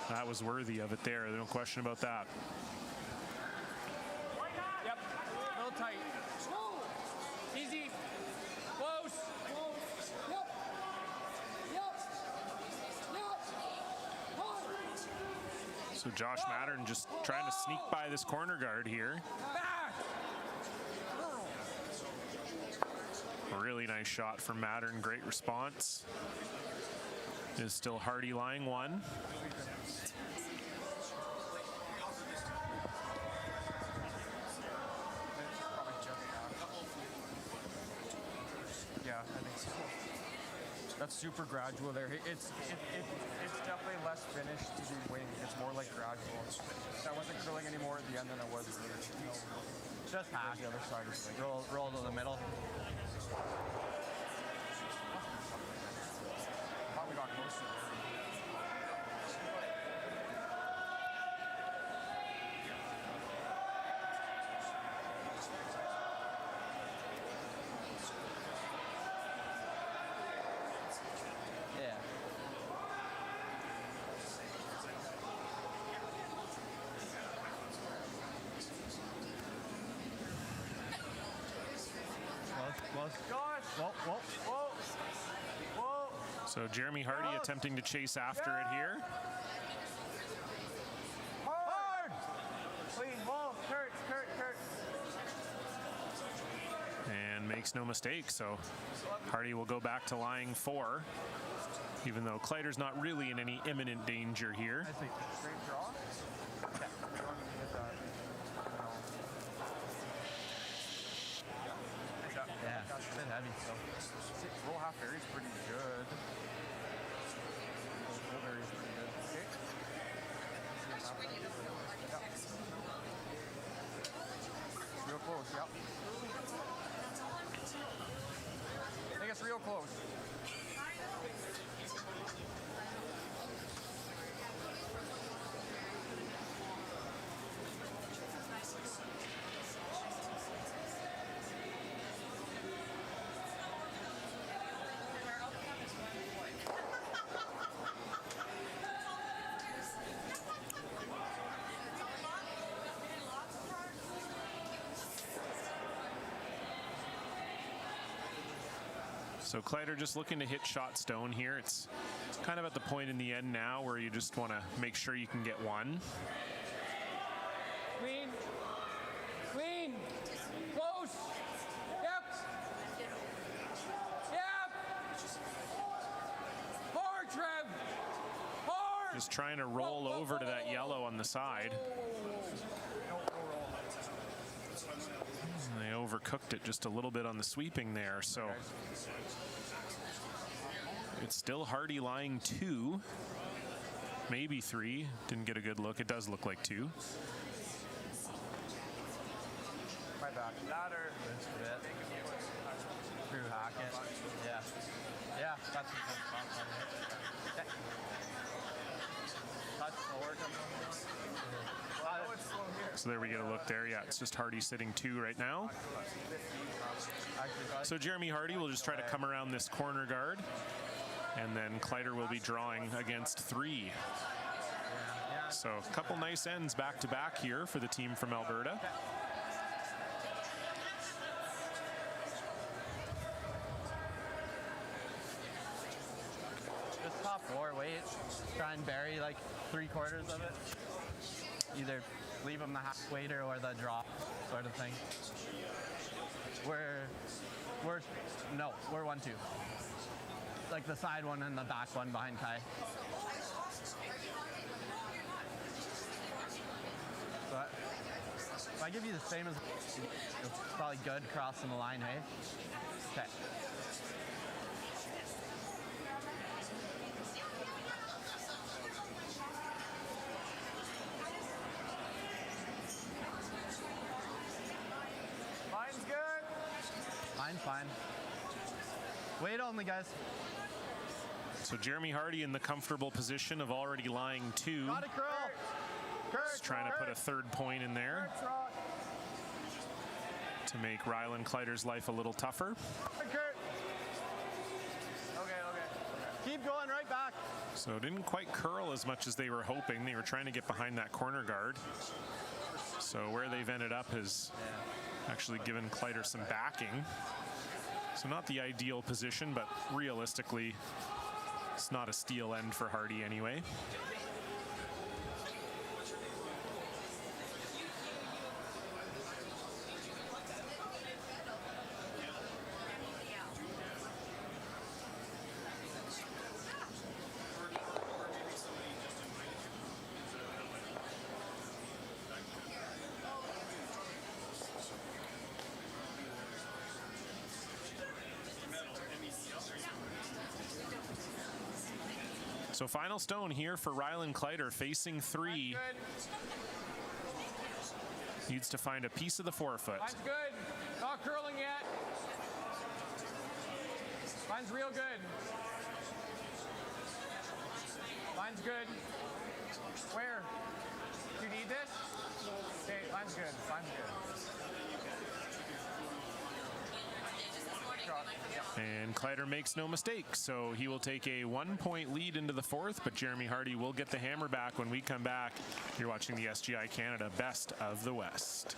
Speaker 1: that was worthy of it there. No question about that.
Speaker 2: Yep. A little tight. Easy. Close.
Speaker 1: So Josh Mattern just trying to sneak by this corner guard here. Really nice shot from Mattern. Great response. Is still Harty lying one.
Speaker 3: Yeah, I think so. That's super gradual there. It's definitely less finished to the wing. It's more like gradual. That wasn't curling anymore at the end than it was. Just half the other side is like
Speaker 4: Roll to the middle.
Speaker 3: thought we got close to
Speaker 1: So Jeremy Harty attempting to chase after it here.
Speaker 3: Hard! Clean, wall, Kurt.
Speaker 1: And makes no mistake, so Harty will go back to lying 4, even though Kleiter's not really in any imminent danger here.
Speaker 3: I think straight draw.
Speaker 4: Yeah, it's a bit heavy, so.
Speaker 3: Roll half varies pretty good. Roll varies pretty good. Okay. Real close, yep. I think it's real close.
Speaker 1: So Kleiter just looking to hit shot stone here. It's kind of at the point in the end now where you just want to make sure you can get one.
Speaker 2: Clean. Clean. Close. Yep. Yep. Hard, Trev. Hard.
Speaker 1: Just trying to roll over to that yellow on the side. They overcooked it just a little bit on the sweeping there, so it's still Harty lying 2, maybe 3. Didn't get a good look. It does look like 2.
Speaker 3: My back. Ladder.
Speaker 4: Through Hackett. Yeah. Yeah, that's a good spot. Okay. Touch forward.
Speaker 1: So there we get a look there. Yeah, it's just Harty sitting 2 right now. So Jeremy Harty will just try to come around this corner guard, and then Kleiter will be drawing against 3. So a couple nice ends back to back here for the team from Alberta.
Speaker 4: Just top 4 weight. Try and bury like 3/4 of it. Either leave them the half waiter or the drop sort of thing. We're 1-2. Like the side one and the back one behind Kai. But if I give you the same as, it's probably good crossing the line, hey? Okay.
Speaker 3: Mine's good.
Speaker 4: Mine's fine. Wait only, guys.
Speaker 1: So Jeremy Harty in the comfortable position of already lying 2.
Speaker 4: Got it, curl.
Speaker 1: Just trying to put a 3rd point in there to make Rylan Kleiter's life a little tougher.
Speaker 3: Kurt. Okay.
Speaker 4: Keep going right back.
Speaker 1: So it didn't quite curl as much as they were hoping. They were trying to get behind that corner guard. So where they've ended up has actually given Kleiter some backing. So not the ideal position, but realistically, it's not a steal end for Harty anyway. So final stone here for Rylan Kleiter, facing 3. Needs to find a piece of the forefoot.
Speaker 2: Mine's good. Not curling yet. Mine's real good. Mine's good. Where? Do you need this? Okay, mine's good. Mine's good.
Speaker 1: And Kleiter makes no mistake, so he will take a 1-point lead into the 4th, but Jeremy Harty will get the hammer back when we come back. You're watching the SGI Canada Best of the West.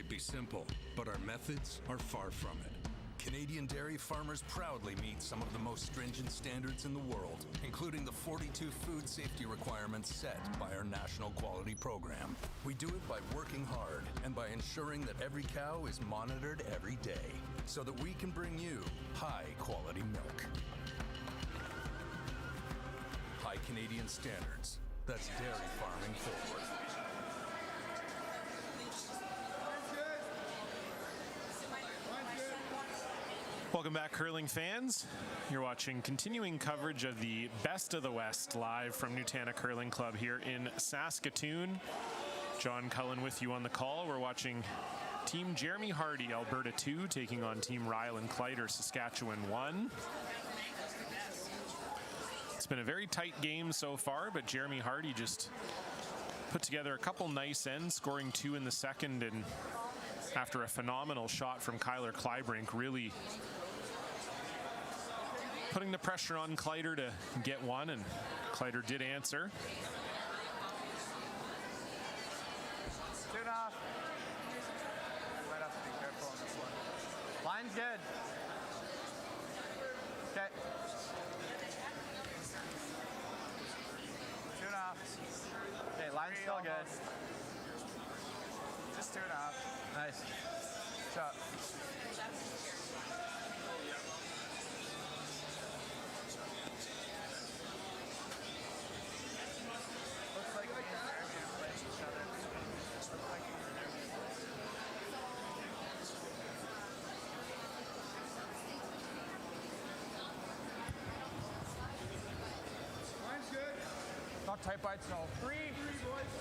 Speaker 5: might be simple, but our methods are far from it. Canadian dairy farmers proudly meet some of the most stringent standards in the world, including the 42 food safety requirements set by our national quality program. We do it by working hard and by ensuring that every cow is monitored every day so that we can bring you high quality milk. High Canadian standards. That's dairy farming forward.
Speaker 1: Welcome back, curling fans. You're watching continuing coverage of the Best of the West live from Nutana Curling Club here in Saskatoon. John Cullen with you on the call. We're watching Team Jeremy Harty, Alberta 2, taking on Team Rylan Kleiter, Saskatchewan 1. It's been a very tight game so far, but Jeremy Harty just put together a couple nice ends, scoring 2 in the second, and after a phenomenal shot from Kyler Kleibrink, really putting the pressure on Kleiter to get one, and Kleiter did answer.
Speaker 2: 2.5. Might have to be careful on this one. Line's good. Okay. 2.5. Okay, line's still good. Just 2.5. Nice. Shot. Looks like we can play each other. Looks like
Speaker 3: Line's good.
Speaker 2: not tight bites, no. Three,
Speaker 3: boys.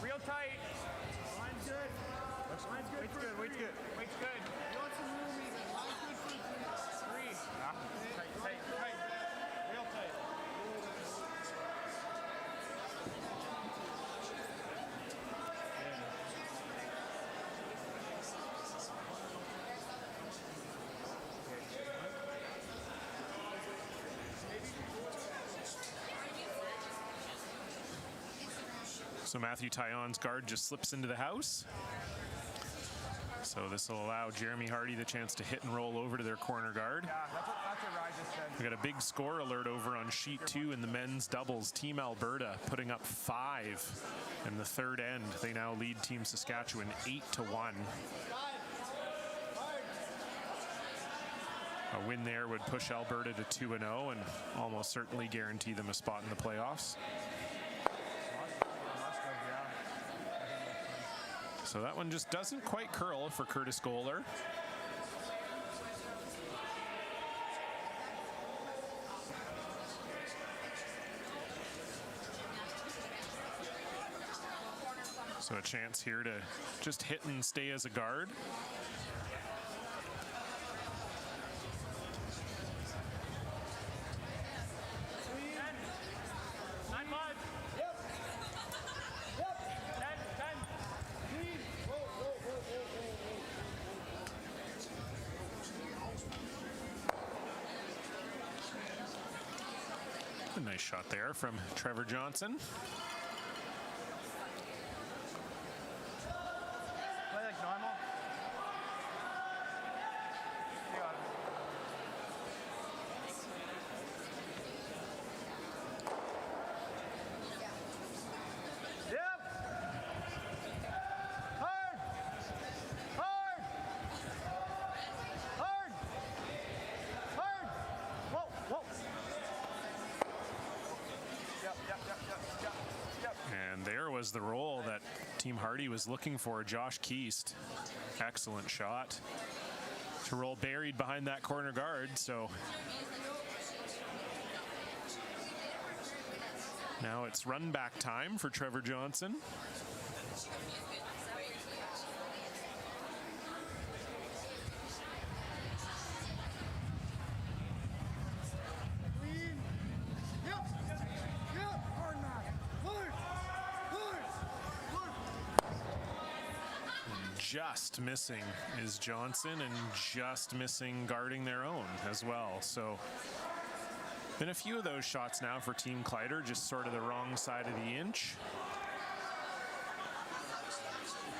Speaker 2: real tight.
Speaker 3: Line's good. Line's good.
Speaker 2: Weight's good, weight's good, weight's good.
Speaker 3: You want some room even. Line's good for
Speaker 2: Three. Tight, tight, tight. Real tight.
Speaker 1: So Matthew Tyon's guard just slips into the house. So this will allow Jeremy Harty the chance to hit and roll over to their corner guard.
Speaker 2: Yeah, that's what Rye just said.
Speaker 1: We got a big score alert over on sheet 2 in the men's doubles. Team Alberta putting up 5 in the third end. They now lead Team Saskatchewan 8-1. A win there would push Alberta to 2-0 and almost certainly guarantee them a spot in the playoffs. So that one just doesn't quite curl for Curtis Goller. So a chance here to just hit and stay as a guard. A nice shot there from Trevor Johnson.
Speaker 2: Play like normal. You got it. Yep. Hard. Hard. Hard. Hard. Whoa, whoa. Yep.
Speaker 1: And there was the roll that Team Harty was looking for. Josh Keast, excellent shot to roll buried behind that corner guard. So now it's run back time for Trevor Johnson. Just missing is Johnson, and just missing guarding their own as well. So been a few of those shots now for Team Kleiter, just sort of the wrong side of the inch.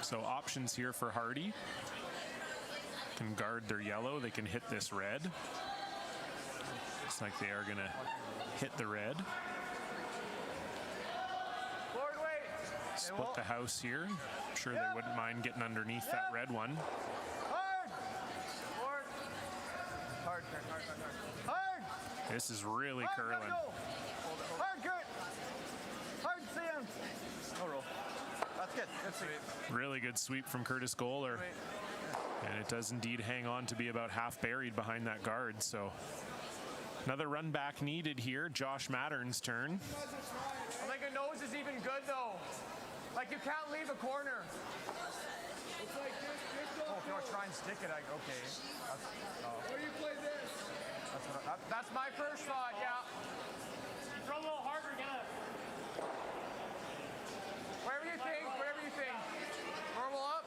Speaker 1: So options here for Harty. Can guard their yellow. They can hit this red. Looks like they are going to hit the red.
Speaker 2: Forward weight.
Speaker 1: Split the house here. I'm sure they wouldn't mind getting underneath that red one.
Speaker 2: Hard. Forward.
Speaker 3: Hard, hard, hard, hard, hard. Hard!
Speaker 1: This is really curling.
Speaker 3: Hard, Kurt! Hard, Sam! No roll. That's good. Good sweep.
Speaker 1: Really good sweep from Curtis Goller. And it does indeed hang on to be about half buried behind that guard. So another run back needed here. Josh Mattern's turn.
Speaker 2: I think a nose is even good though. Like you can't leave a corner.
Speaker 3: Oh, if you want to try and stick it, okay.
Speaker 2: Where do you play this? That's my first thought, yeah. Throw a little harder, get it. Wherever you think, wherever you think. Normal up.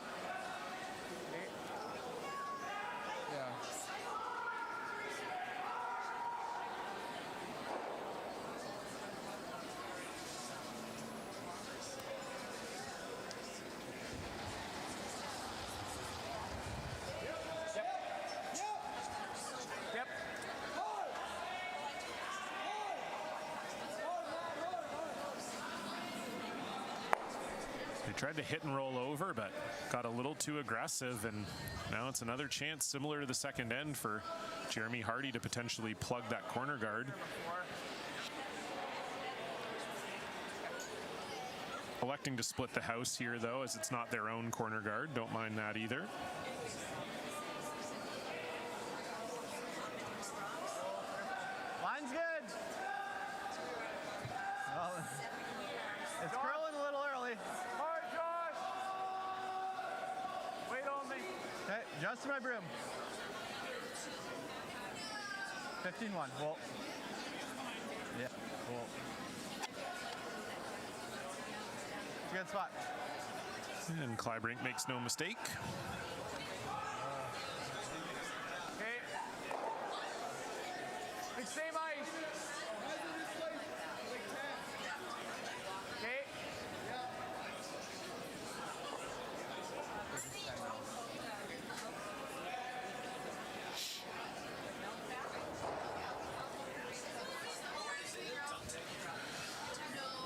Speaker 2: Yeah. Yep.
Speaker 1: They tried to hit and roll over, but got a little too aggressive, and now it's another chance similar to the second end for Jeremy Harty to potentially plug that corner guard. Electing to split the house here, though, as it's not their own corner guard. Don't mind that either.
Speaker 4: Line's good. Well, it's curling a little early.
Speaker 2: Hard, Josh. Wait on me.
Speaker 4: Okay, just my broom. 15-1. Well. Yeah, cool. Good spot.
Speaker 1: And Kleibrink makes no mistake.
Speaker 2: Okay. Big same ice. Okay.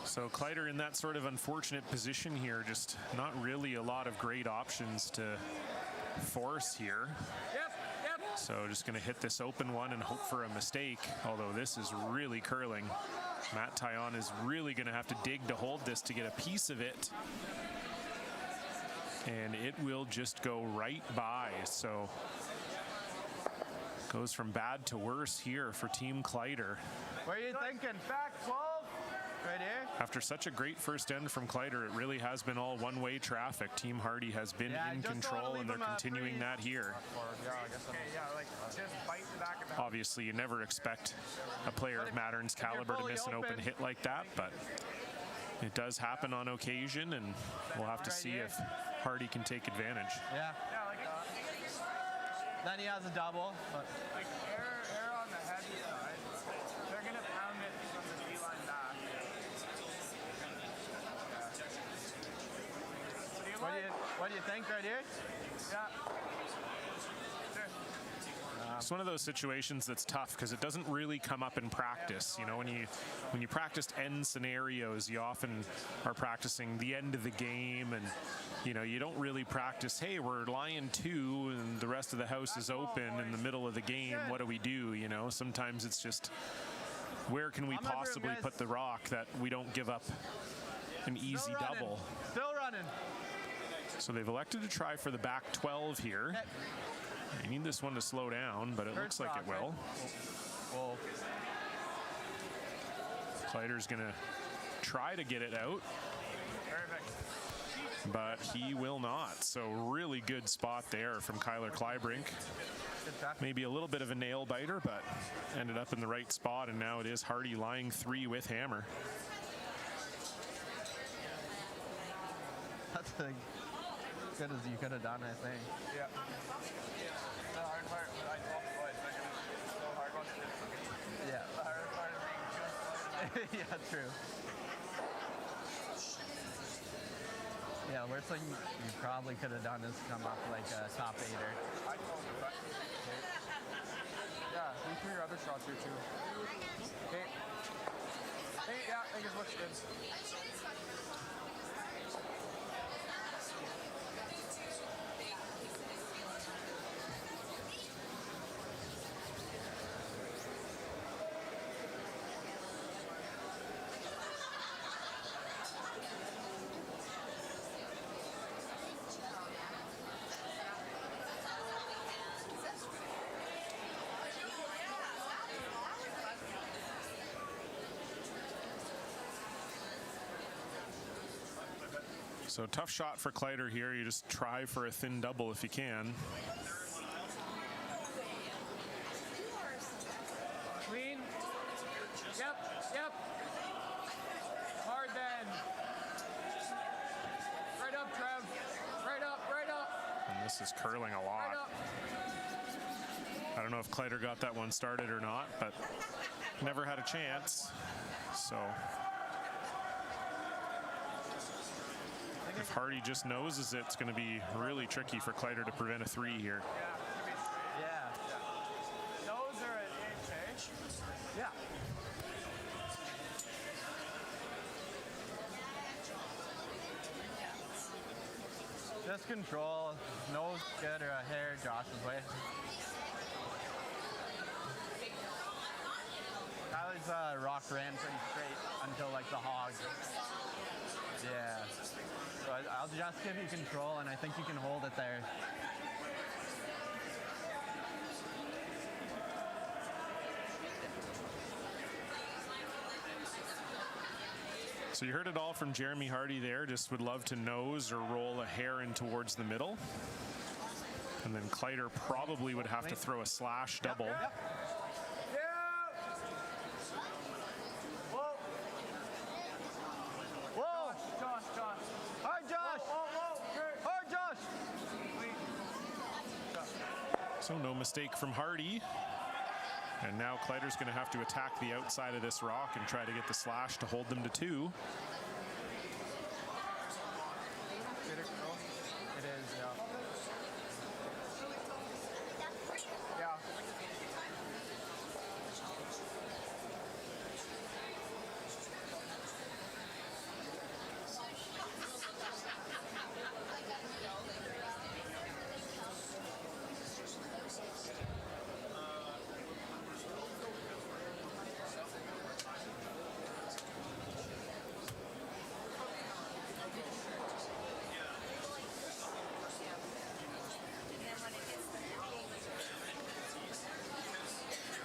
Speaker 1: So Kleiter in that sort of unfortunate position here, just not really a lot of great options to force here.
Speaker 2: Yep. Yep.
Speaker 1: So just going to hit this open one and hope for a mistake, although this is really curling. Matt Tyon is really going to have to dig to hold this to get a piece of it. And it will just go right by. So goes from bad to worse here for Team Kleiter.
Speaker 4: What are you thinking?
Speaker 2: Back 12.
Speaker 4: Right here?
Speaker 1: After such a great first end from Kleiter, it really has been all one-way traffic. Team Harty has been in control, and they're continuing that here.
Speaker 2: Okay, yeah, like just bite the back of the
Speaker 1: Obviously, you never expect a player of Mattern's caliber to miss an open hit like that, but it does happen on occasion, and we'll have to see if Harty can take advantage.
Speaker 4: Yeah.
Speaker 2: Yeah, like
Speaker 4: Then he has a double. But
Speaker 2: like air on the heavy side. They're gonna pound it from the D line back.
Speaker 4: what do you think right here?
Speaker 2: Yeah.
Speaker 1: It's one of those situations that's tough because it doesn't really come up in practice. You know, when you practiced end scenarios, you often are practicing the end of the game, and you know, you don't really practice, hey, we're line 2 and the rest of the house is open in the middle of the game. What do we do? You know, sometimes it's just, where can we possibly put the rock that we don't give up an easy double?
Speaker 4: Still running.
Speaker 1: So they've elected to try for the back 12 here. You need this one to slow down, but it looks like it will.
Speaker 4: Well,
Speaker 1: Kleiter's going to try to get it out, but he will not. So really good spot there from Kyler Kleibrink. Maybe a little bit of a nail biter, but ended up in the right spot, and now it is Harty lying 3 with hammer.
Speaker 4: that's as good as you could have done, I think.
Speaker 2: Yeah. The hard part, I told you what, so hard one to do.
Speaker 4: Yeah.
Speaker 2: The hard part is being too slow.
Speaker 4: Yeah, true. Yeah, worst thing you probably could have done is come up like a top 8er.
Speaker 2: Yeah, leave through your other shots here too. Okay. Hey, yeah, I think it looks good.
Speaker 1: So tough shot for Kleiter here. You just try for a thin double if you can.
Speaker 2: Clean. Yep. Hard then. Right up, Trev. Right up.
Speaker 1: And this is curling a
Speaker 2: Right
Speaker 1: lot.
Speaker 2: up.
Speaker 1: I don't know if Kleiter got that one started or not, but never had a chance. So if Harty just noses it, it's going to be really tricky for Kleiter to prevent a 3 here.
Speaker 4: Yeah.
Speaker 2: Those are an inch, eh?
Speaker 4: Yeah. Just control, nose good or a hair Josh's way. Tyler's rock ran pretty straight until like the hog. Yeah. So I'll just give you control, and I think you can hold it there.
Speaker 1: So you heard it all from Jeremy Harty there. Just would love to nose or roll a hair in towards the middle. And then Kleiter probably would have to throw a slash double.
Speaker 2: Josh.
Speaker 4: Hard, Josh! Hard, Josh!
Speaker 1: So no mistake from Harty. And now Kleiter's going to have to attack the outside of this rock and try to get the slash to hold them to 2.
Speaker 2: It is, yeah.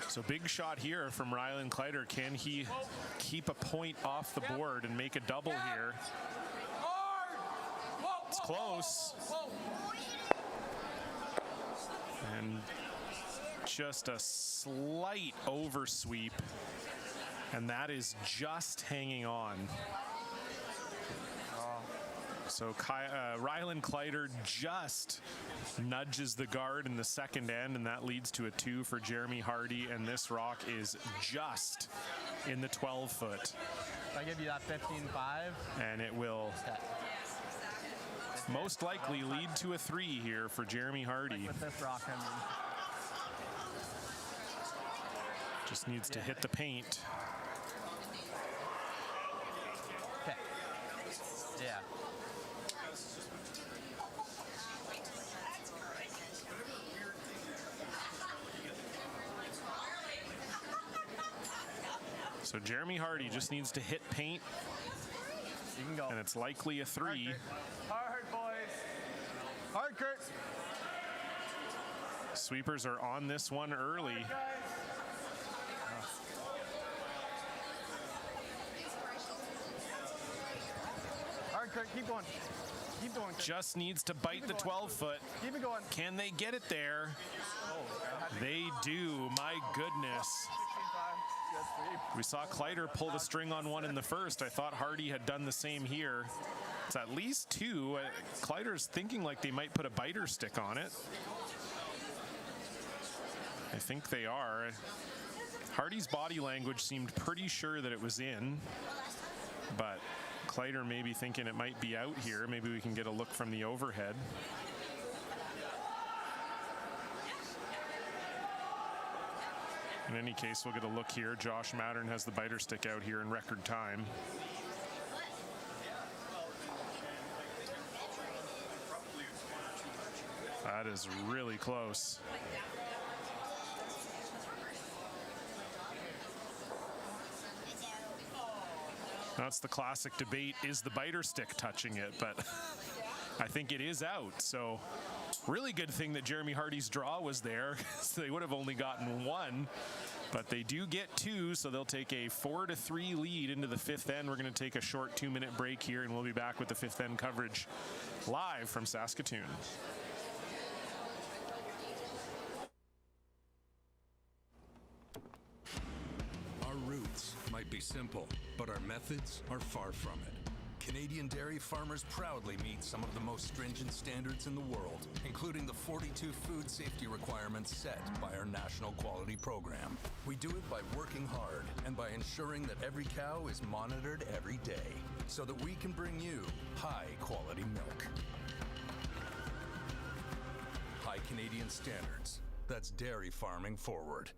Speaker 1: So big shot here from Rylan Kleiter. Can he keep a point off the board and make a double here? It's close. And just a slight oversweep. And that is just hanging on. So Rylan Kleiter just nudges the guard in the second end, and that leads to a 2 for Jeremy Harty, and this rock is just in the 12-foot.
Speaker 4: I give you that 15-5.
Speaker 1: And it will most likely lead to a 3 here for Jeremy Harty.
Speaker 4: With this rock, I mean.
Speaker 1: Just needs to hit the paint.
Speaker 4: Okay. Yeah.
Speaker 1: So Jeremy Harty just needs to hit paint,
Speaker 4: You can go.
Speaker 1: and it's likely a 3.
Speaker 2: Hard, boys.
Speaker 4: Hard, Kurt.
Speaker 1: Sweepers are on this one early.
Speaker 4: Hard, Kurt. Keep going. Keep going, Kurt.
Speaker 1: Just needs to bite the 12-foot.
Speaker 4: Keep it going.
Speaker 1: Can they get it there? They do. My goodness. We saw Kleiter pull the string on one in the first. I thought Harty had done the same here. It's at least 2. Kleiter's thinking like they might put a biter stick on it. I think they are. Harty's body language seemed pretty sure that it was in, but Kleiter maybe thinking it might be out here. Maybe we can get a look from the overhead. In any case, we'll get a look here. Josh Mattern has the biter stick out here in record time. That is really close. That's the classic debate, is the biter stick touching it? But I think it is out. So really good thing that Jeremy Harty's draw was there. So they would have only gotten one, but they do get two, so they'll take a 4-3 lead into the fifth end. We're going to take a short 2-minute break here, and we'll be back with the fifth end coverage live from Saskatoon.
Speaker 5: Our roots might be simple, but our methods are far from it. Canadian dairy farmers proudly meet some of the most stringent standards in the world, including the 42 food safety requirements set by our national quality program. We do it by working hard and by ensuring that every cow is monitored every day so that we can bring you high quality milk. High Canadian standards. That's dairy farming forward.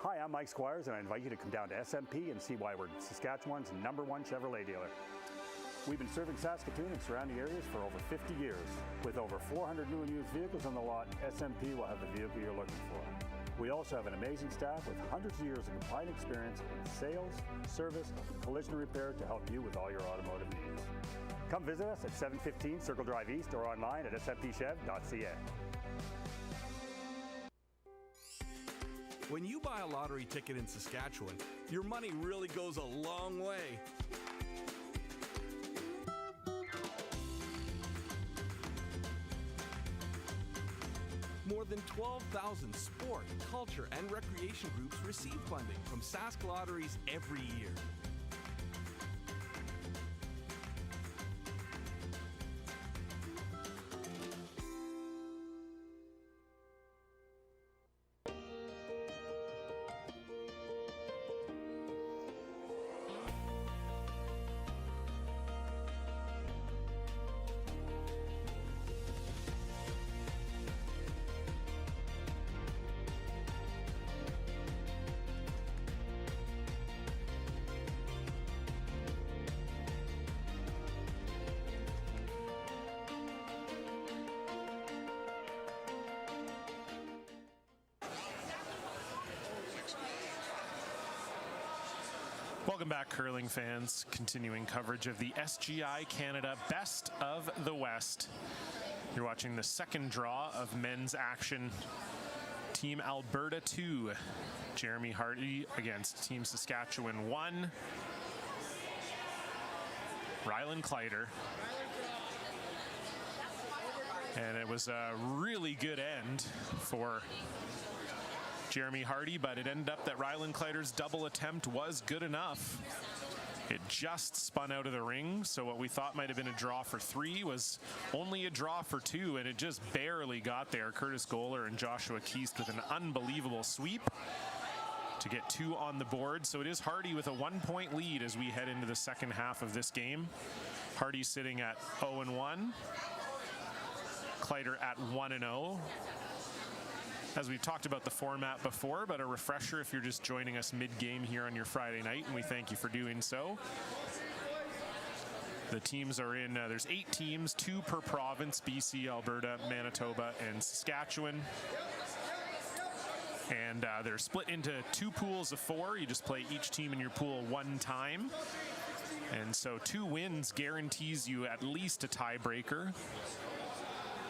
Speaker 7: Hi, I'm Mike Squires, and I invite you to come down to SMP and see why we're Saskatchewan's #1 Chevrolet dealer. We've been serving Saskatoon and surrounding areas for over 50 years. With over 400 new and used vehicles on the lot, SMP will have the vehicle you're looking for. We also have an amazing staff with hundreds of years of combined experience in sales, service, and collision repair to help you with all your automotive needs. Come visit us at 715 Circle Drive East or online at spchev.ca.
Speaker 8: When you buy a lottery ticket in Saskatchewan, your money really goes a long way. More than 12,000 sport, culture, and recreation groups receive funding from Sask Lotteries every year.
Speaker 1: Welcome back, curling fans. Continuing coverage of the SGI Canada Best of the West. You're watching the second draw of men's action. Team Alberta 2, Jeremy Harty against Team Saskatchewan 1, Rylan Kleiter. And it was a really good end for Jeremy Harty, but it ended up that Rylan Kleiter's double attempt was good enough. It just spun out of the ring, so what we thought might have been a draw for 3 was only a draw for 2, and it just barely got there. Curtis Goller and Joshua Keast with an unbelievable sweep to get 2 on the board. So it is Harty with a 1-point lead as we head into the second half of this game. Harty sitting at 0-1. Kleiter at 1-0. As we've talked about the format before, but a refresher if you're just joining us mid-game here on your Friday night, and we thank you for doing so. The teams are in, there's 8 teams, 2 per province, BC, Alberta, Manitoba, and Saskatchewan. And they're split into 2 pools of 4. You just play each team in your pool 1 time. And so 2 wins guarantees you at least a tiebreaker.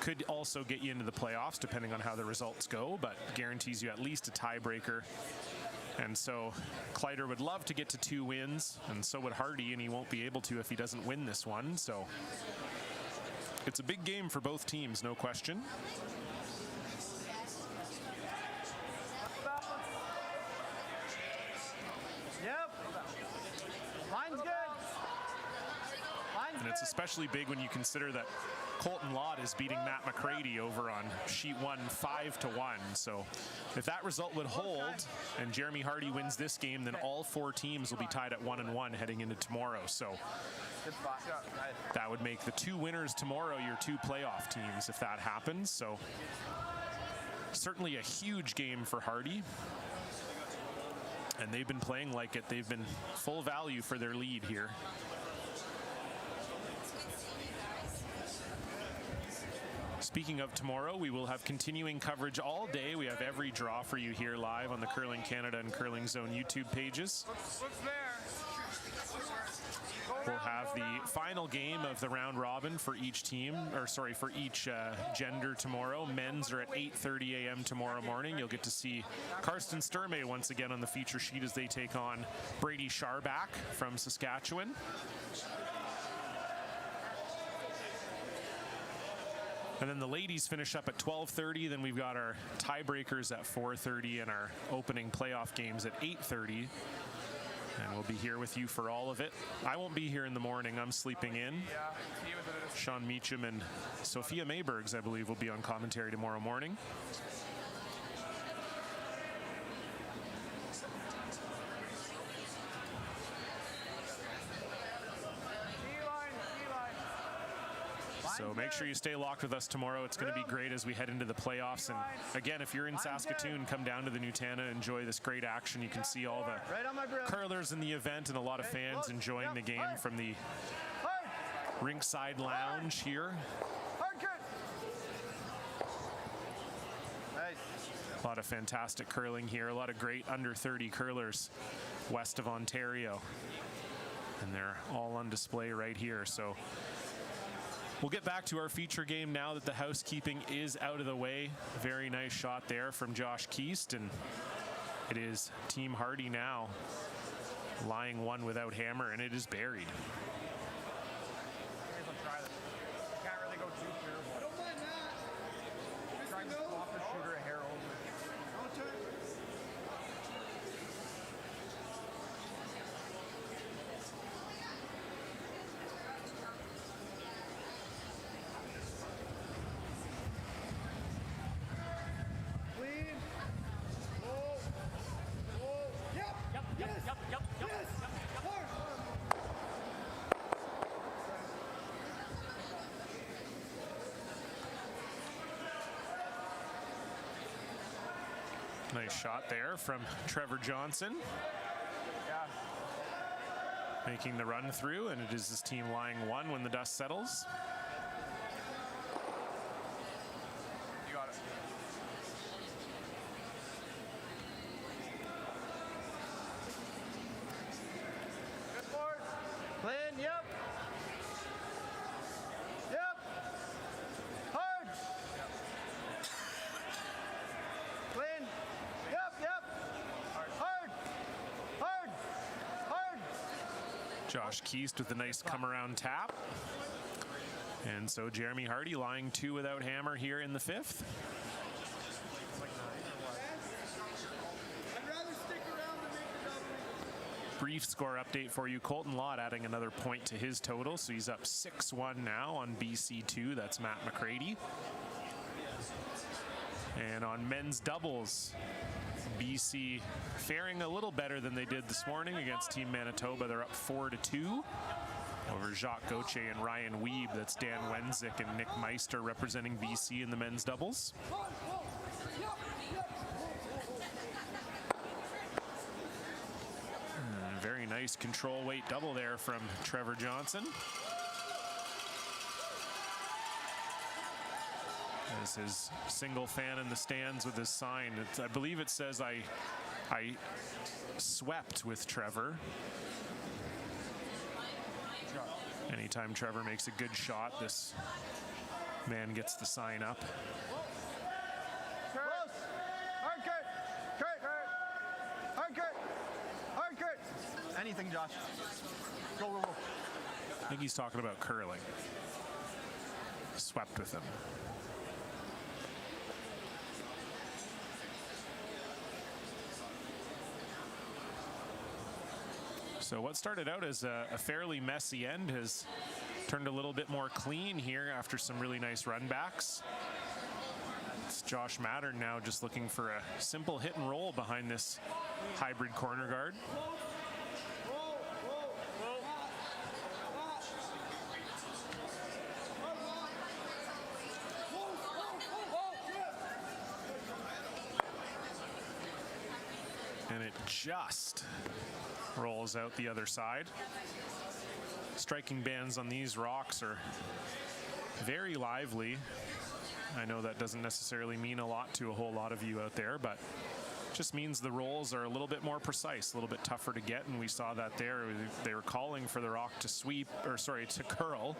Speaker 1: Could also get you into the playoffs depending on how the results go, but guarantees you at least a tiebreaker. And so Kleiter would love to get to 2 wins, and so would Harty, and he won't be able to if he doesn't win this one. So it's a big game for both teams, no question.
Speaker 2: Yep. Line's good. Line's
Speaker 1: And it's
Speaker 2: good.
Speaker 1: especially big when you consider that Colton Lott is beating Matt McCready over on sheet 1 5-1. So if that result would hold and Jeremy Harty wins this game, then all 4 teams will be tied at 1-1 heading into tomorrow. So that would make the 2 winners tomorrow your 2 playoff teams if that happens. So certainly a huge game for Harty. And they've been playing like it. They've been full value for their lead here. Speaking of tomorrow, we will have continuing coverage all day. We have every draw for you here live on the Curling Canada and Curling Zone YouTube pages. We'll have the final game of the round robin for each team, or sorry, for each gender tomorrow. Men's are at 8:30 a.m. tomorrow morning. You'll get to see Karsten Sturmay once again on the feature sheet as they take on Brady Scharback from Saskatchewan. And then the ladies finish up at 12:30. Then we've got our tiebreakers at 4:30 and our opening playoff games at 8:30. And we'll be here with you for all of it. I won't be here in the morning. I'm sleeping in. Sean Meacham and Sophia Maybergs, I believe, will be on commentary tomorrow morning. So make sure you stay locked with us tomorrow. It's going to be great as we head into the playoffs. And again, if you're in Saskatoon, come down to the Nutana, enjoy this great action. You can see all the curlers in the event and a lot of fans enjoying the game from the rinkside lounge here. A lot of fantastic curling here. A lot of great under 30 curlers west of Ontario. And they're all on display right here. So we'll get back to our feature game now that the housekeeping is out of the way. Very nice shot there from Josh Keast, and it is Team Harty now lying 1 without hammer, and it is buried.
Speaker 2: Can't really go too clear. Don't mind that. Trying to swap the shooter a hair over.
Speaker 1: Nice shot there from Trevor Johnson. Making the run through, and it is his team lying 1 when the dust settles.
Speaker 2: You got it. Good board.
Speaker 3: Clean, yep. Yep. Hard. Clean. Yep, yep. Hard. Hard. Hard.
Speaker 1: Josh Keast with a nice come around tap. And so Jeremy Harty lying 2 without hammer here in the 5th. Brief score update for you. Colton Lott adding another point to his total, so he's up 6-1 now on BC2. That's Matt McCready. And on men's doubles, BC faring a little better than they did this morning against Team Manitoba. They're up 4-2 over Jacques Gauthier and Ryan Wiebe. That's Dan Wenzik and Nick Meister representing BC in the men's doubles. Very nice control weight double there from Trevor Johnson. As his single fan in the stands with his sign. I believe it says, I swept with Trevor. Anytime Trevor makes a good shot, this man gets the sign up.
Speaker 4: Anything, Josh. Go, go, go.
Speaker 1: I think he's talking about curling. Swept with him. So what started out as a fairly messy end has turned a little bit more clean here after some really nice run backs. It's Josh Mattern now just looking for a simple hit and roll behind this hybrid corner guard. And it just rolls out the other side. Striking bands on these rocks are very lively. I know that doesn't necessarily mean a lot to a whole lot of you out there, but just means the rolls are a little bit more precise, a little bit tougher to get, and we saw that there. They were calling for the rock to sweep, or sorry, to curl.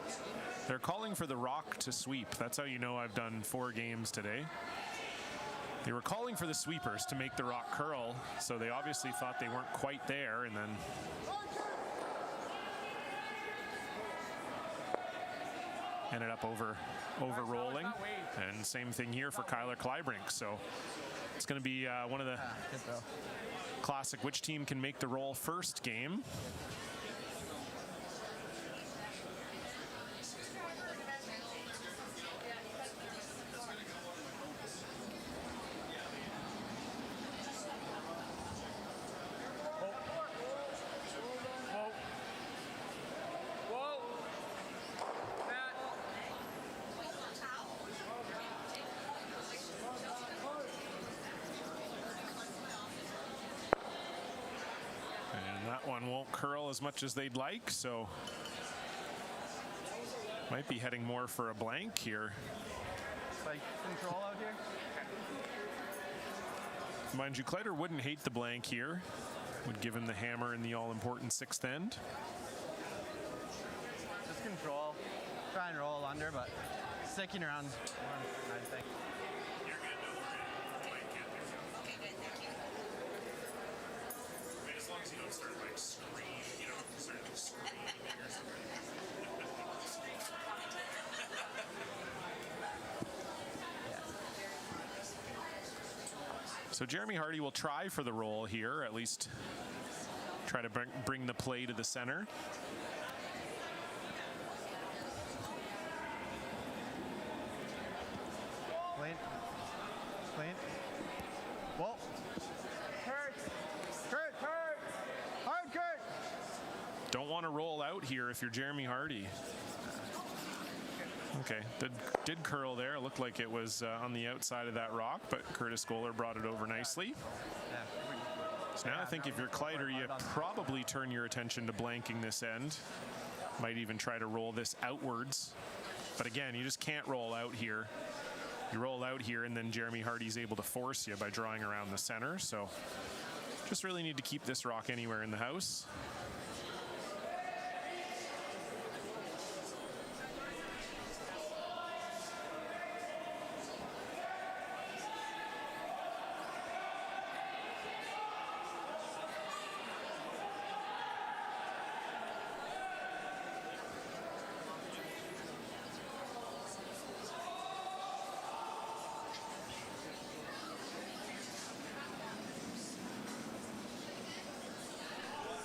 Speaker 1: They're calling for the rock to sweep. That's how you know I've done 4 games today. They were calling for the sweepers to make the rock curl, so they obviously thought they weren't quite there, and then ended up over-rolling. And same thing here for Kyler Kleibrink. So it's going to be one of the classic which team can make the roll first game. One won't curl as much as they'd like, so might be heading more for a blank here.
Speaker 4: Like control out here.
Speaker 1: Mind you, Kleiter wouldn't hate the blank here. Would give him the hammer in the all-important 6th end.
Speaker 4: Just control. Try and roll under, but sticking around. I think.
Speaker 1: As long as you don't start like screaming, you don't start screaming or something. So Jeremy Harty will try for the roll here, at least try to bring the play to the center.
Speaker 4: Clean. Clean. Whoa.
Speaker 1: Don't want to roll out here if you're Jeremy Harty. Okay, did curl there. Looked like it was on the outside of that rock, but Curtis Goller brought it over nicely. So now I think if you're Kleiter, you probably turn your attention to blanking this end. Might even try to roll this outwards. But again, you just can't roll out here. You roll out here and then Jeremy Harty's able to force you by drawing around the center. So just really need to keep this rock anywhere in the house.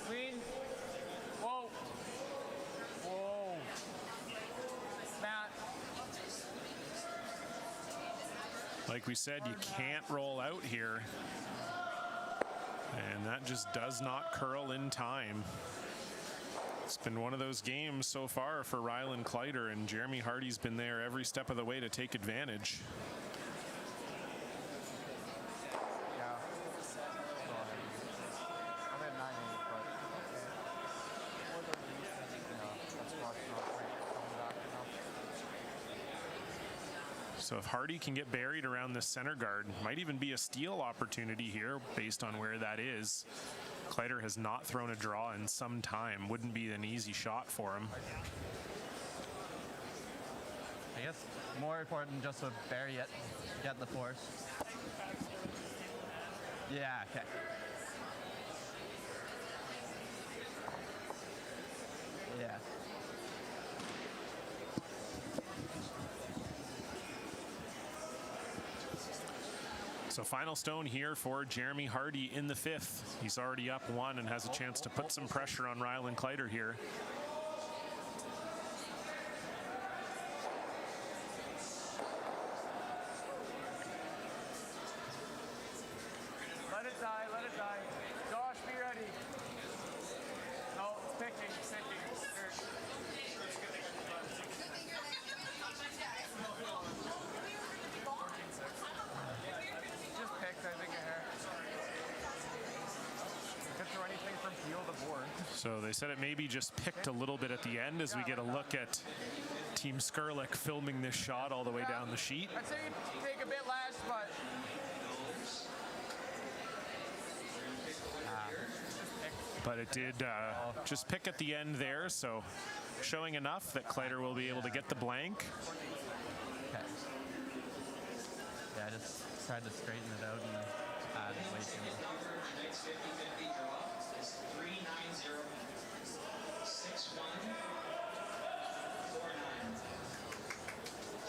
Speaker 2: Clean. Whoa. Whoa. Matt.
Speaker 1: Like we said, you can't roll out here. And that just does not curl in time. It's been one of those games so far for Ryland Kleiter, and Jeremy Harty's been there every step of the way to take advantage. So if Harty can get buried around the center guard, might even be a steal opportunity here based on where that is. Kleiter has not thrown a draw in some time. Wouldn't be an easy shot for him.
Speaker 4: I guess more important just to bury it, get the force. Yeah, okay. Yeah.
Speaker 1: So final stone here for Jeremy Harty in the 5th. He's already up 1 and has a chance to put some pressure on Ryland Kleiter here.
Speaker 2: die, let it die. Josh, be ready. No, picking. Here. Just picked, I think, a hair. Could throw anything from field to board.
Speaker 1: So they said it maybe just picked a little bit at the end as we get a look at Team Skurlick filming this shot all the way down the sheet.
Speaker 2: I'd say take a bit less, but
Speaker 1: But it did just pick at the end there, so showing enough that Kleiter will be able to get the blank.
Speaker 4: Okay. Yeah, I just tried to straighten it out and add way too much.
Speaker 9: Next 50-50 draw is 390 61 49.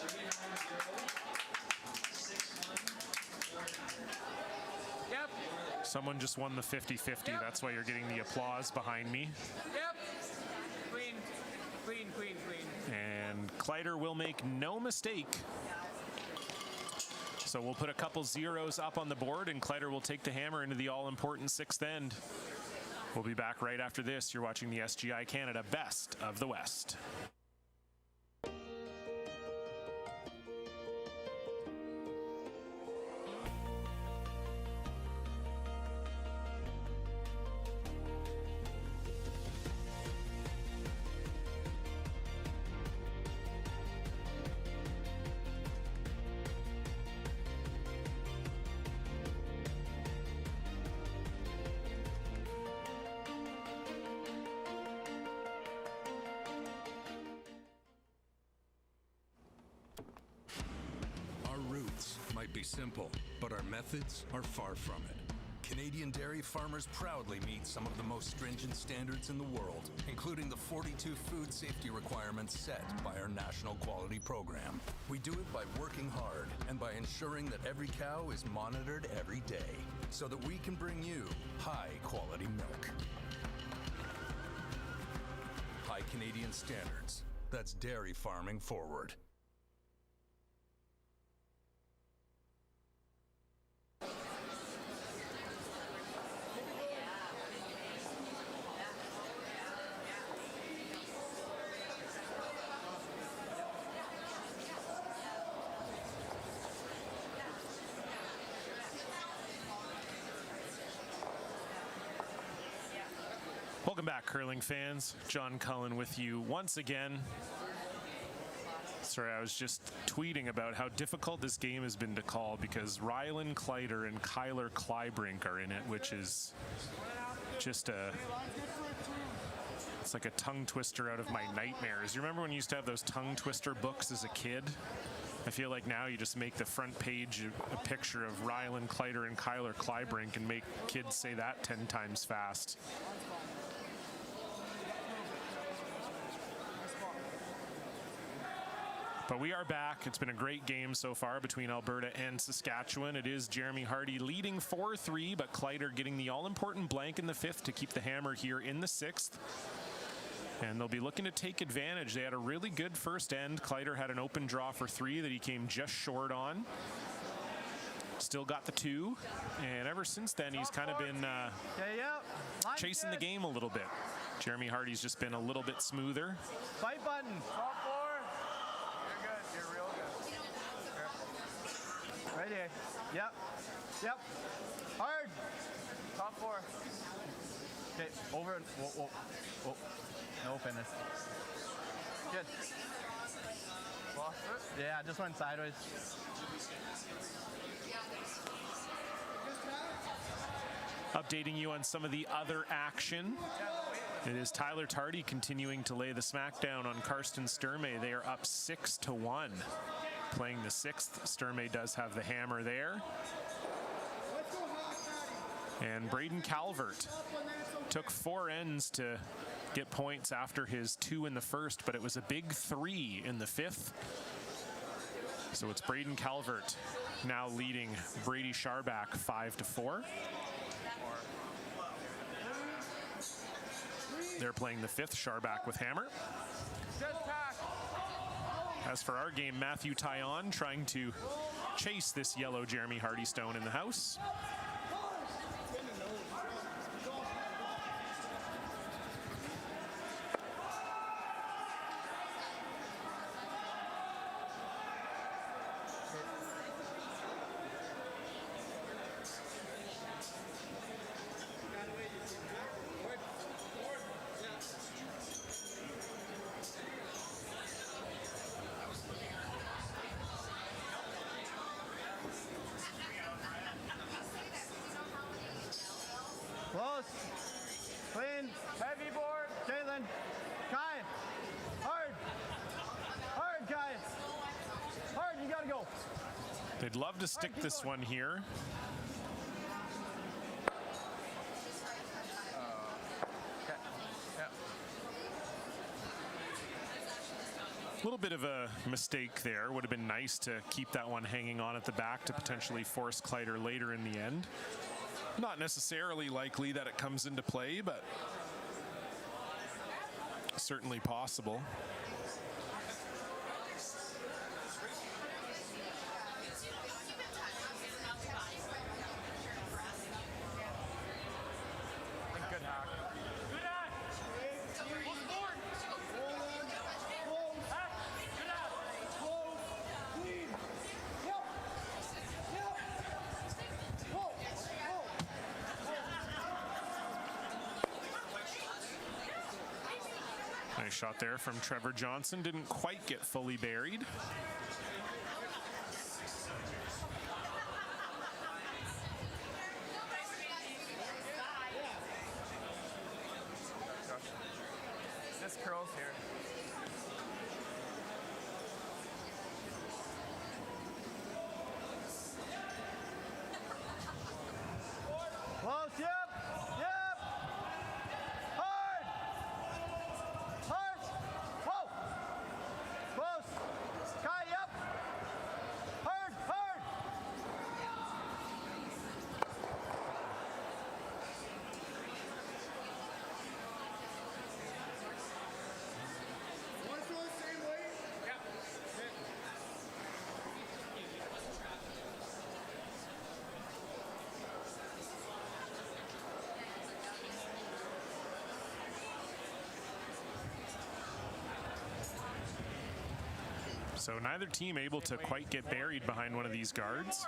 Speaker 9: 390 61 49.
Speaker 2: yep.
Speaker 1: Someone just won the 50-50. That's why you're getting the applause behind me.
Speaker 2: Yep. Clean.
Speaker 1: And Kleiter will make no mistake. So we'll put a couple zeros up on the board, and Kleiter will take the hammer into the all-important sixth end. We'll be back right after this. You're watching the SGI Canada Best of the West.
Speaker 5: Simple, but our methods are far from it. Canadian dairy farmers proudly meet some of the most stringent standards in the world, including the 42 food safety requirements set by our national quality program. We do it by working hard and by ensuring that every cow is monitored every day so that we can bring you high quality milk. High Canadian standards. That's dairy farming forward.
Speaker 1: Welcome back, curling fans. John Cullen with you once again. Sorry, I was just tweeting about how difficult this game has been to call because Rylan Kleiter and Kyler Kleibrink are in it, which is just it's like a tongue twister out of my nightmares. You remember when you used to have those tongue twister books as a kid? I feel like now you just make the front page a picture of Rylan Kleiter and Kyler Kleibrink and make kids say that 10 times fast. But we are back. It's been a great game so far between Alberta and Saskatchewan. It is Jeremy Harty leading 4-3, but Kleiter getting the all-important blank in the fifth to keep the hammer here in the sixth. And they'll be looking to take advantage. They had a really good first end. Kleiter had an open draw for three that he came just short on. Still got the two. And ever since then, he's kind of been chasing the game a little bit. Jeremy Harty's just been a little bit smoother.
Speaker 3: Fight button.
Speaker 2: Top four. You're good. You're real good.
Speaker 3: Right here. Yep. Hard.
Speaker 2: Top four.
Speaker 4: Okay, over and whoa. No finish.
Speaker 2: Good. Lost it?
Speaker 4: Yeah, I just went sideways.
Speaker 1: Updating you on some of the other action. It is Tyler Tardy continuing to lay the smackdown on Karsten Sturmay. They are up 6-1. Playing the sixth. Sturmay does have the hammer there. And Braden Calvert took 4 ends to get points after his 2 in the first, but it was a big 3 in the fifth. So it's Braden Calvert now leading Brady Scharback 5-4. They're playing the fifth, Scharback with hammer. As for our game, Matthew Tyon trying to chase this yellow Jeremy Harty stone in the house. They'd love to stick this one here. A little bit of a mistake there. Would have been nice to keep that one hanging on at the back to potentially force Kleiter later in the end. Not necessarily likely that it comes into play, but certainly possible.
Speaker 2: Good hack.
Speaker 1: Nice shot there from Trevor Johnson. Didn't quite get fully buried.
Speaker 2: This curls here.
Speaker 3: Close, yep, yep. Hard. Hard. Whoa. Close. Kai, yep. Hard, hard. Want to throw the same way?
Speaker 2: Yeah.
Speaker 1: So neither team able to quite get buried behind one of these guards.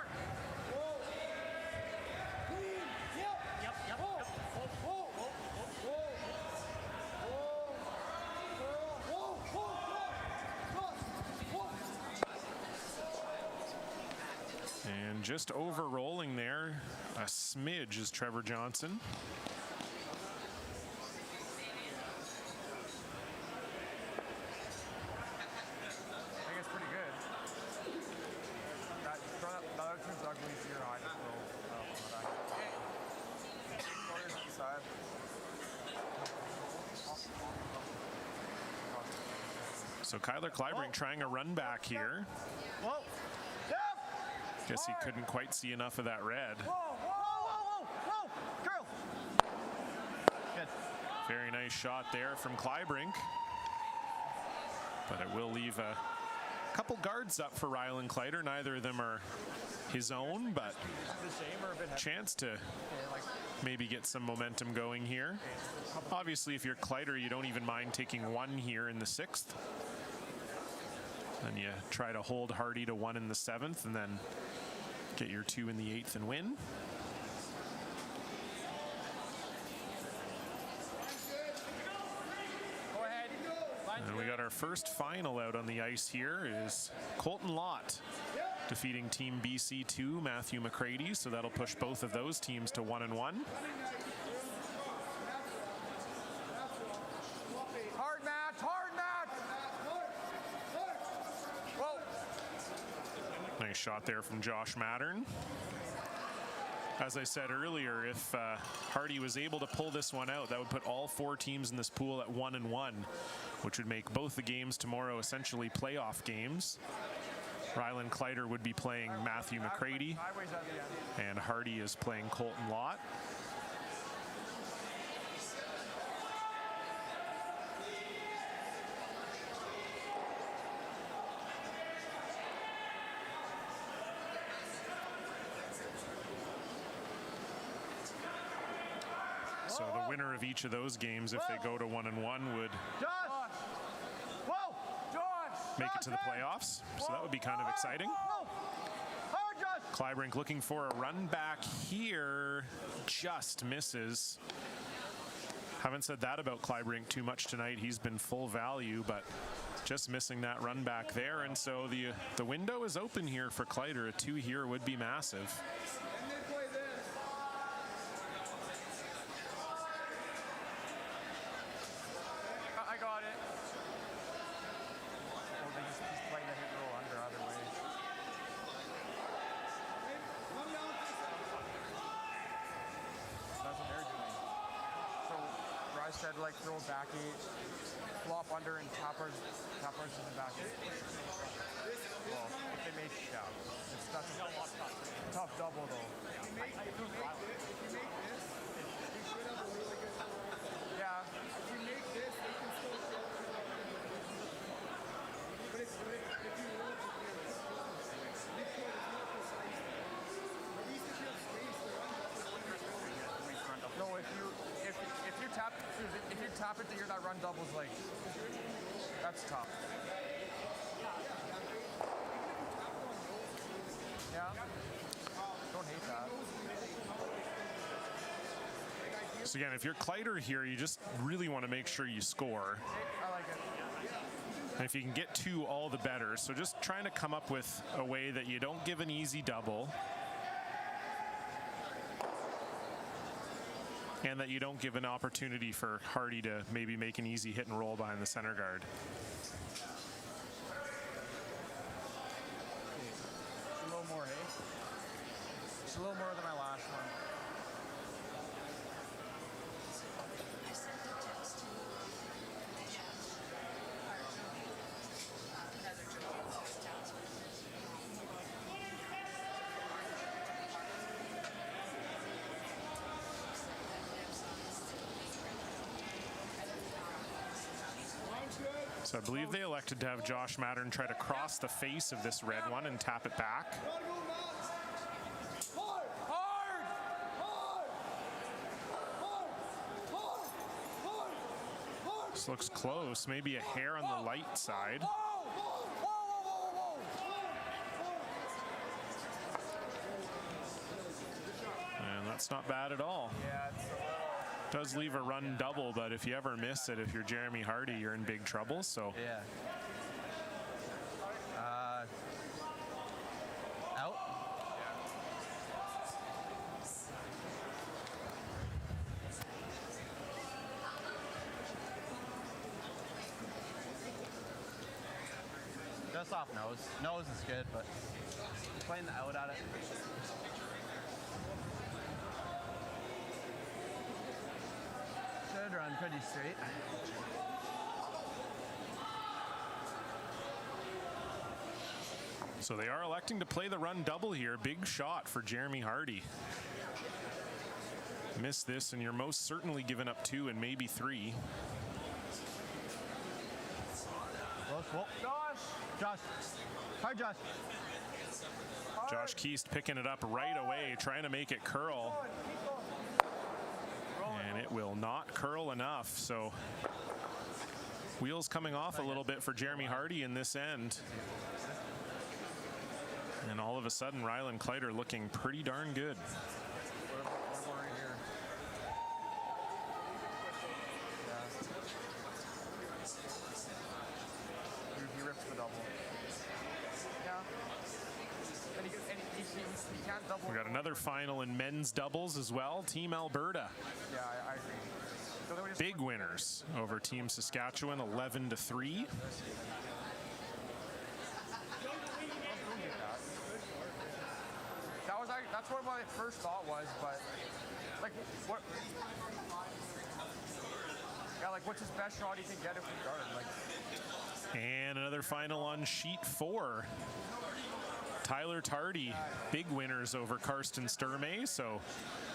Speaker 1: And just over rolling there, a smidge is Trevor Johnson.
Speaker 2: I think it's pretty good. The other team's ugly to your eye. Corners inside.
Speaker 1: So Kyler Kleibrink trying a run back here.
Speaker 3: Whoa. Yep.
Speaker 1: Guess he couldn't quite see enough of that red.
Speaker 3: Whoa, whoa, whoa, whoa, whoa. Girl.
Speaker 4: Good.
Speaker 1: Very nice shot there from Kleibrink. But it will leave a couple guards up for Rylan Kleiter. Neither of them are his own, but chance to maybe get some momentum going here. Obviously, if you're Kleiter, you don't even mind taking one here in the 6th. Then you try to hold Harty to 1 in the 7th and then get your 2 in the 8th and win.
Speaker 2: Go ahead.
Speaker 1: And we got our first final out on the ice here is Colton Lott defeating Team BC2, Matthew McCready. So that'll push both of those teams to 1-1.
Speaker 2: Hard match, hard match. Whoa.
Speaker 1: Nice shot there from Josh Mattern. As I said earlier, if Harty was able to pull this one out, that would put all 4 teams in this pool at 1-1, which would make both the games tomorrow essentially playoff games. Rylan Kleiter would be playing Matthew McCready,
Speaker 2: Sideways at the end.
Speaker 1: and Harty is playing Colton Lott. So the winner of each of those games, if they go to 1-1, would
Speaker 3: Josh. Whoa.
Speaker 2: Josh.
Speaker 1: make it to the playoffs. So that would be kind of exciting.
Speaker 3: Whoa. Hard, Josh.
Speaker 1: Kleibrink looking for a run back here, just misses. Haven't said that about Kleibrink too much tonight. He's been full value, but just missing that run back there. And so the window is open here for Kleiter. A 2 here would be massive.
Speaker 2: I got it. Oh, he's playing the hit roll under other way. just said like throw back eight, flop under and tappers in the back eight. Well, if they make that's a tough double though. If you make this, you should have a really good double. Yeah. If you make this, they can still show. But if you roll it, no, if you tap it to hear that run doubles, like that's tough. Yeah. Don't hate that.
Speaker 1: So again, if you're Kleiter here, you just really want to make sure you score.
Speaker 2: I like it.
Speaker 1: And if you can get 2, all the better. So just trying to come up with a way that you don't give an easy double. And that you don't give an opportunity for Harty to maybe make an easy hit and roll behind the center guard.
Speaker 2: Just a little more, hey? Just a little more than my last one.
Speaker 1: So I believe they elected to have Josh Mattern try to cross the face of this red one and tap it back. This looks close, maybe a hair on the light side. And that's not bad at all.
Speaker 2: Yeah, it's
Speaker 1: Does leave a run double, but if you ever miss it, if you're Jeremy Harty, you're in big trouble. So
Speaker 4: Yeah. Out. Just off nose. Nose is good, but playing the out at it. Should run pretty straight.
Speaker 1: So they are electing to play the run double here. Big shot for Jeremy Harty. Miss this and you're most certainly giving up 2 and maybe 3.
Speaker 4: Josh. Hard, Josh.
Speaker 1: Josh Keast picking it up right away, trying to make it curl. And it will not curl enough. So wheels coming off a little bit for Jeremy Harty in this end. And all of a sudden, Rylan Kleiter looking pretty darn good.
Speaker 2: He rips the double. Yeah. And he can't double.
Speaker 1: We got another final in men's doubles as well. Team Alberta.
Speaker 2: Yeah, I agree. So
Speaker 1: Big winners over Team Saskatchewan, 11-3.
Speaker 2: That's what my first thought was, but like what? Yeah, like what's his best shot he can get if we guard? Like.
Speaker 1: And another final on sheet 4. Tyler Tardy, big winners over Karsten Sturmay, so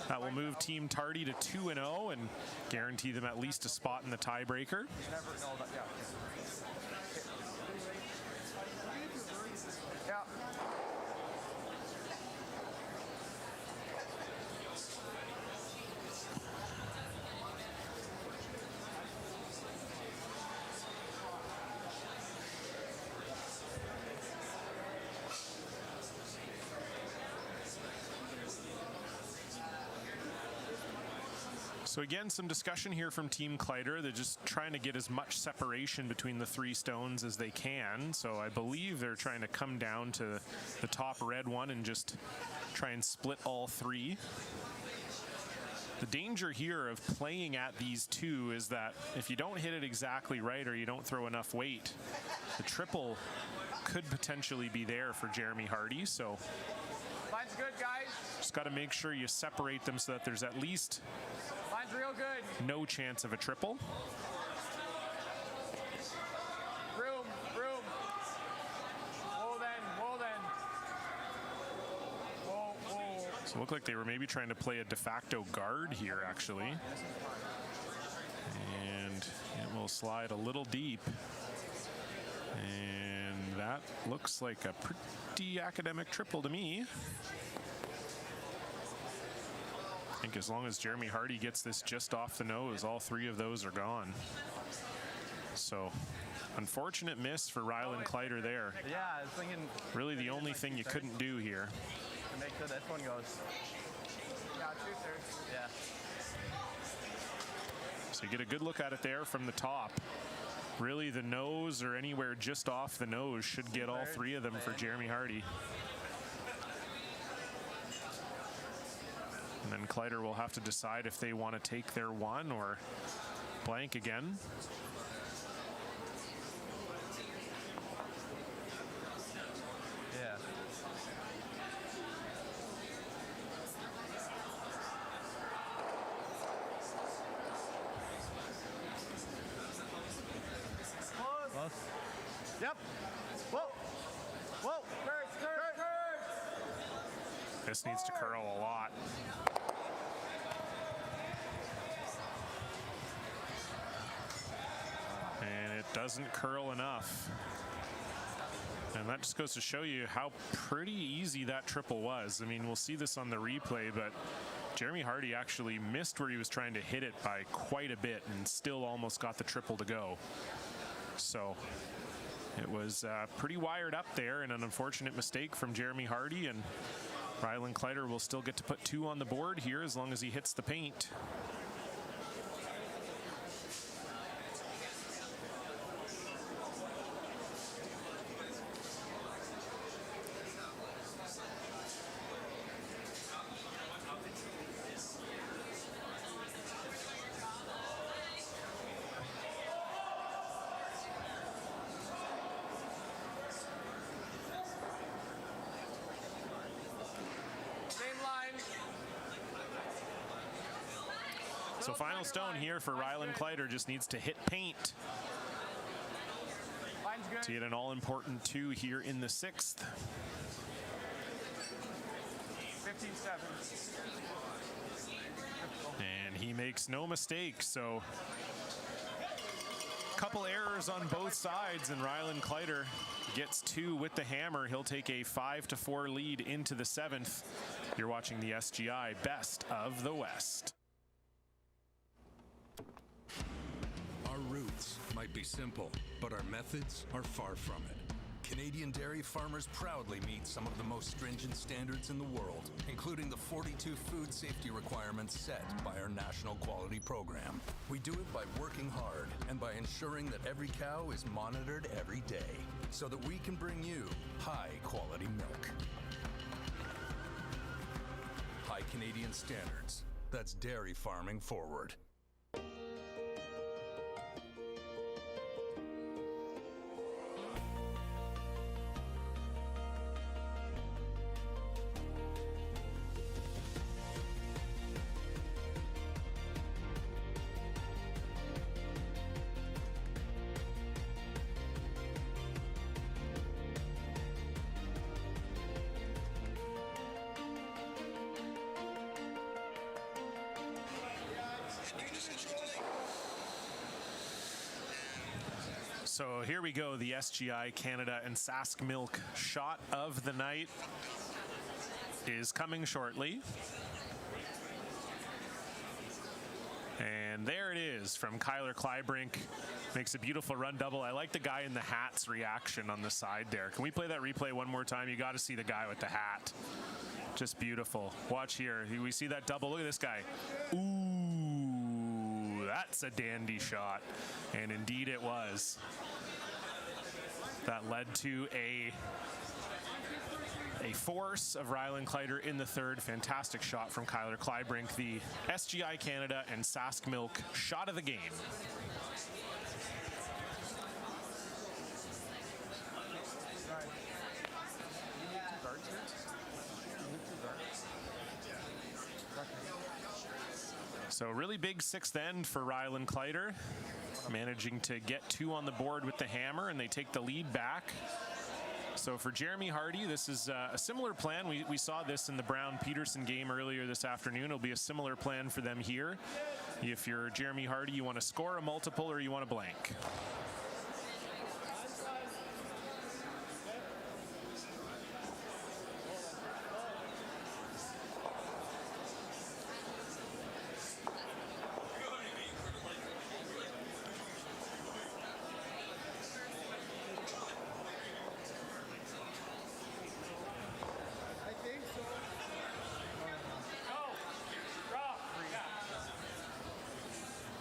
Speaker 1: that will move Team Tardy to 2-0 and guarantee them at least a spot in the tiebreaker.
Speaker 2: Never know that. Yeah.
Speaker 1: So again, some discussion here from Team Kleiter. They're just trying to get as much separation between the 3 stones as they can. So I believe they're trying to come down to the top red one and just try and split all 3. The danger here of playing at these 2 is that if you don't hit it exactly right or you don't throw enough weight, the triple could potentially be there for Jeremy Harty. So
Speaker 2: Line's good, guys.
Speaker 1: Just got to make sure you separate them so that there's at least
Speaker 2: Line's real good.
Speaker 1: no chance of a triple.
Speaker 2: Room. Hold in. Whoa.
Speaker 1: So it looked like they were maybe trying to play a de facto guard here, actually. And it will slide a little deep. And that looks like a pretty academic triple to me. I think as long as Jeremy Harty gets this just off the nose, all three of those are gone. So, unfortunate miss for Rylan Kleiter there.
Speaker 4: Yeah, I was thinking.
Speaker 1: Really the only thing you couldn't do here.
Speaker 4: To make sure this one goes.
Speaker 2: Yeah, 2/3.
Speaker 4: Yeah.
Speaker 1: So you get a good look at it there from the top. Really the nose or anywhere just off the nose should get all three of them for Jeremy Harty. And then Kleiter will have to decide if they want to take their one or blank again.
Speaker 4: Yeah. Close.
Speaker 3: Yep. Whoa.
Speaker 2: Curves.
Speaker 1: This needs to curl a lot. And it doesn't curl enough. And that just goes to show you how pretty easy that triple was. I mean, we'll see this on the replay, but Jeremy Harty actually missed where he was trying to hit it by quite a bit and still almost got the triple to go. So it was pretty wired up there, and an unfortunate mistake from Jeremy Harty, and Rylan Kleiter will still get to put two on the board here as long as he hits the paint. So final stone here for Rylan Kleiter, just needs to hit paint
Speaker 2: Line's good.
Speaker 1: to get an all-important 2 here in the 6th.
Speaker 2: 15-7.
Speaker 1: And he makes no mistake, so a couple errors on both sides, and Rylan Kleiter gets 2 with the hammer. He'll take a 5-4 lead into the 7th. You're watching the SGI Best of the West.
Speaker 5: Our roots might be simple, but our methods are far from it. Canadian dairy farmers proudly meet some of the most stringent standards in the world, including the 42 food safety requirements set by our national quality program. We do it by working hard and by ensuring that every cow is monitored every day so that we can bring you high quality milk. High Canadian standards. That's dairy farming forward.
Speaker 1: So here we go, the SGI Canada and Sask Milk shot of the night is coming shortly. And there it is from Kyler Kleibrink. Makes a beautiful run double. I like the guy in the hat's reaction on the side there. Can we play that replay one more time? You got to see the guy with the hat. Just beautiful. Watch here. We see that double. Look at this guy. Ooh, that's a dandy shot. And indeed it was. That led to a force of Rylan Kleiter in the 3rd. Fantastic shot from Kyler Kleibrink, the SGI Canada and Sask Milk shot of the game. So really big sixth end for Rylan Kleiter, managing to get 2 on the board with the hammer, and they take the lead back. So for Jeremy Harty, this is a similar plan. We saw this in the Brown-Peterson game earlier this afternoon. It'll be a similar plan for them here. If you're Jeremy Harty, you want to score a multiple or you want to blank.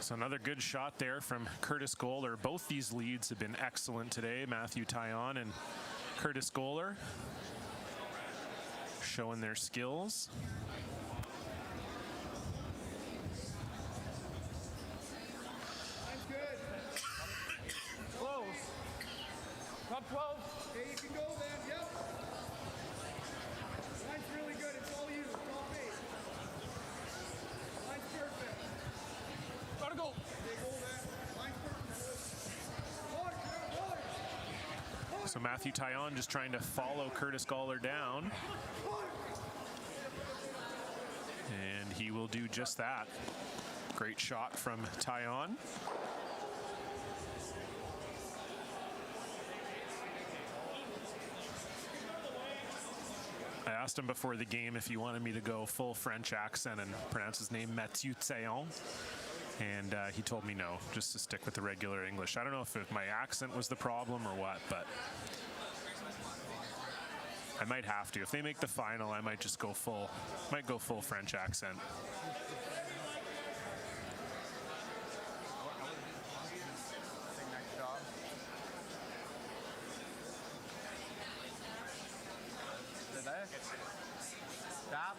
Speaker 1: So another good shot there from Curtis Goller. Both these leads have been excellent today. Matthew Taillon and Curtis Goller showing their skills.
Speaker 2: Close. Top 12.
Speaker 3: Okay, you can go then. Yep. Line's really good. It's all you. Top 8. Line's perfect.
Speaker 2: Gotta go.
Speaker 3: Okay, go then. Line's perfect.
Speaker 1: So Matthew Taillon just trying to follow Curtis Goller down. And he will do just that. Great shot from Taillon. I asked him before the game if he wanted me to go full French accent and pronounce his name Mathieu Taillon. And he told me no, just to stick with the regular English. I don't know if my accent was the problem or what, but I might have to. If they make the final, I might just go full French accent.
Speaker 2: Next job. Did they? Stop.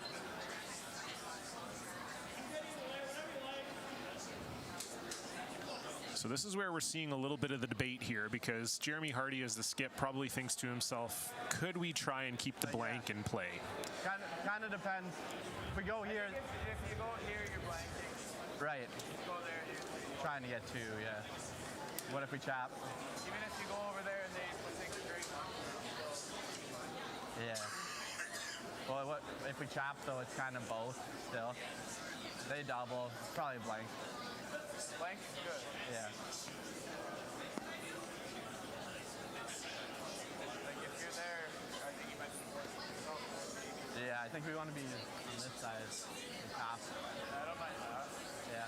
Speaker 1: So this is where we're seeing a little bit of the debate here, because Jeremy Harty, as the skip, probably thinks to himself, could we try and keep the blank in play?
Speaker 4: Kind of depends. If we go here,
Speaker 2: If you go here, you're blanking.
Speaker 4: right,
Speaker 2: Go there, you're
Speaker 4: trying to get 2, yeah. What if we chop?
Speaker 2: even if you go over there and they take straight one.
Speaker 4: Yeah. Well, what if we chop though? It's kind of both still. They double, it's probably blank.
Speaker 2: Blank is good.
Speaker 4: Yeah.
Speaker 2: Like if you're there, I think you might be working.
Speaker 4: Yeah, I think we want to be on this side, the top.
Speaker 2: I don't mind that.
Speaker 4: Yeah.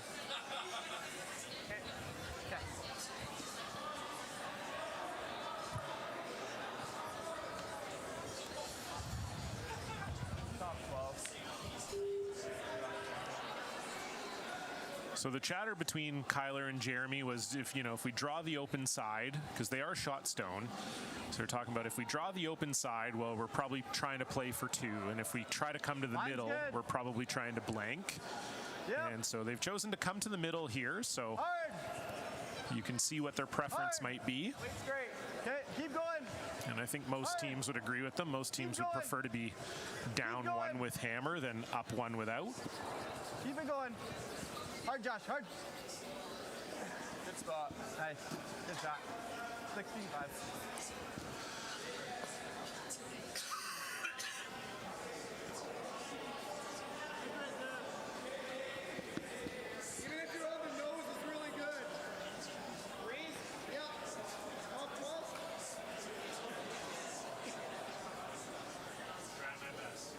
Speaker 2: Okay.
Speaker 4: Okay.
Speaker 2: Top 12.
Speaker 1: So the chatter between Kyler and Jeremy was, if we draw the open side, because they are shot stone. So they're talking about if we draw the open side, well, we're probably trying to play for 2. And if we try to come to the
Speaker 4: Line's
Speaker 1: middle,
Speaker 4: good.
Speaker 1: we're probably trying to blank.
Speaker 4: Yep.
Speaker 1: And so they've chosen to come to the middle here. So
Speaker 4: Hard.
Speaker 1: you can see what their preference might be.
Speaker 2: Link's great.
Speaker 4: Okay, keep going.
Speaker 1: And I think most teams would agree with them. Most teams would
Speaker 4: going.
Speaker 1: prefer to be down
Speaker 4: going.
Speaker 1: 1 with hammer than up 1 without.
Speaker 4: Keep it going. Hard, Josh, hard.
Speaker 2: Good spot.
Speaker 4: Nice. Good shot. 16-5.
Speaker 3: Even if you're on the nose, it's really good. Freeze? Yeah. Top 12.
Speaker 1: Trying my best.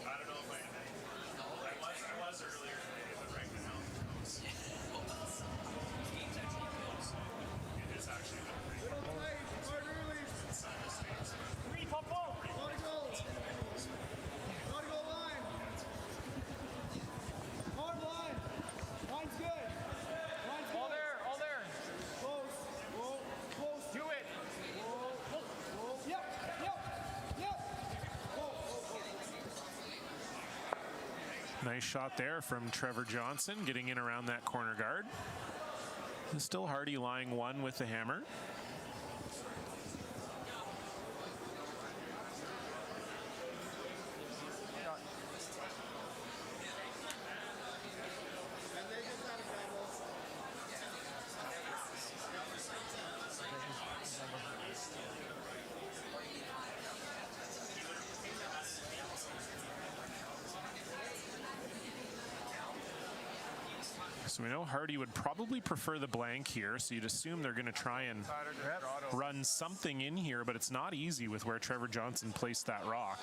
Speaker 1: I don't know if I was earlier today, but right now it is actually been pretty
Speaker 3: Little tight. Hard early.
Speaker 2: Three, top 12.
Speaker 3: Gotta go. Gotta go line. Hard line. Line's good. Line's good.
Speaker 2: All there, all there.
Speaker 3: Close. Whoa. Close.
Speaker 2: Do it.
Speaker 3: Whoa. Whoa. Yep. Yep. Yep. Whoa. Whoa. Whoa.
Speaker 1: nice shot there from Trevor Johnson, getting in around that corner guard. And still Harty lying 1 with the hammer. So we know Harty would probably prefer the blank here, so you'd assume they're going to try and run something in here, but it's not easy with where Trevor Johnson placed that rock.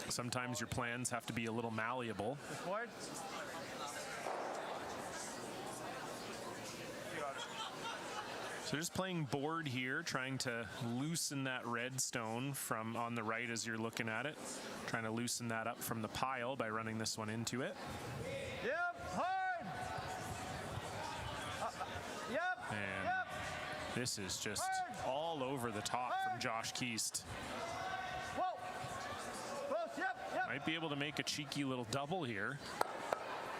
Speaker 1: Sometimes your plans have to be a little malleable. So just playing board here, trying to loosen that red stone from on the right as you're looking at it. Trying to loosen that up from the pile by running this one into it.
Speaker 3: Yep, hard! Yep,
Speaker 1: And
Speaker 3: yep!
Speaker 1: this is just all over the top from Josh Keast.
Speaker 3: Whoa! Close, yep, yep!
Speaker 1: Might be able to make a cheeky little double here.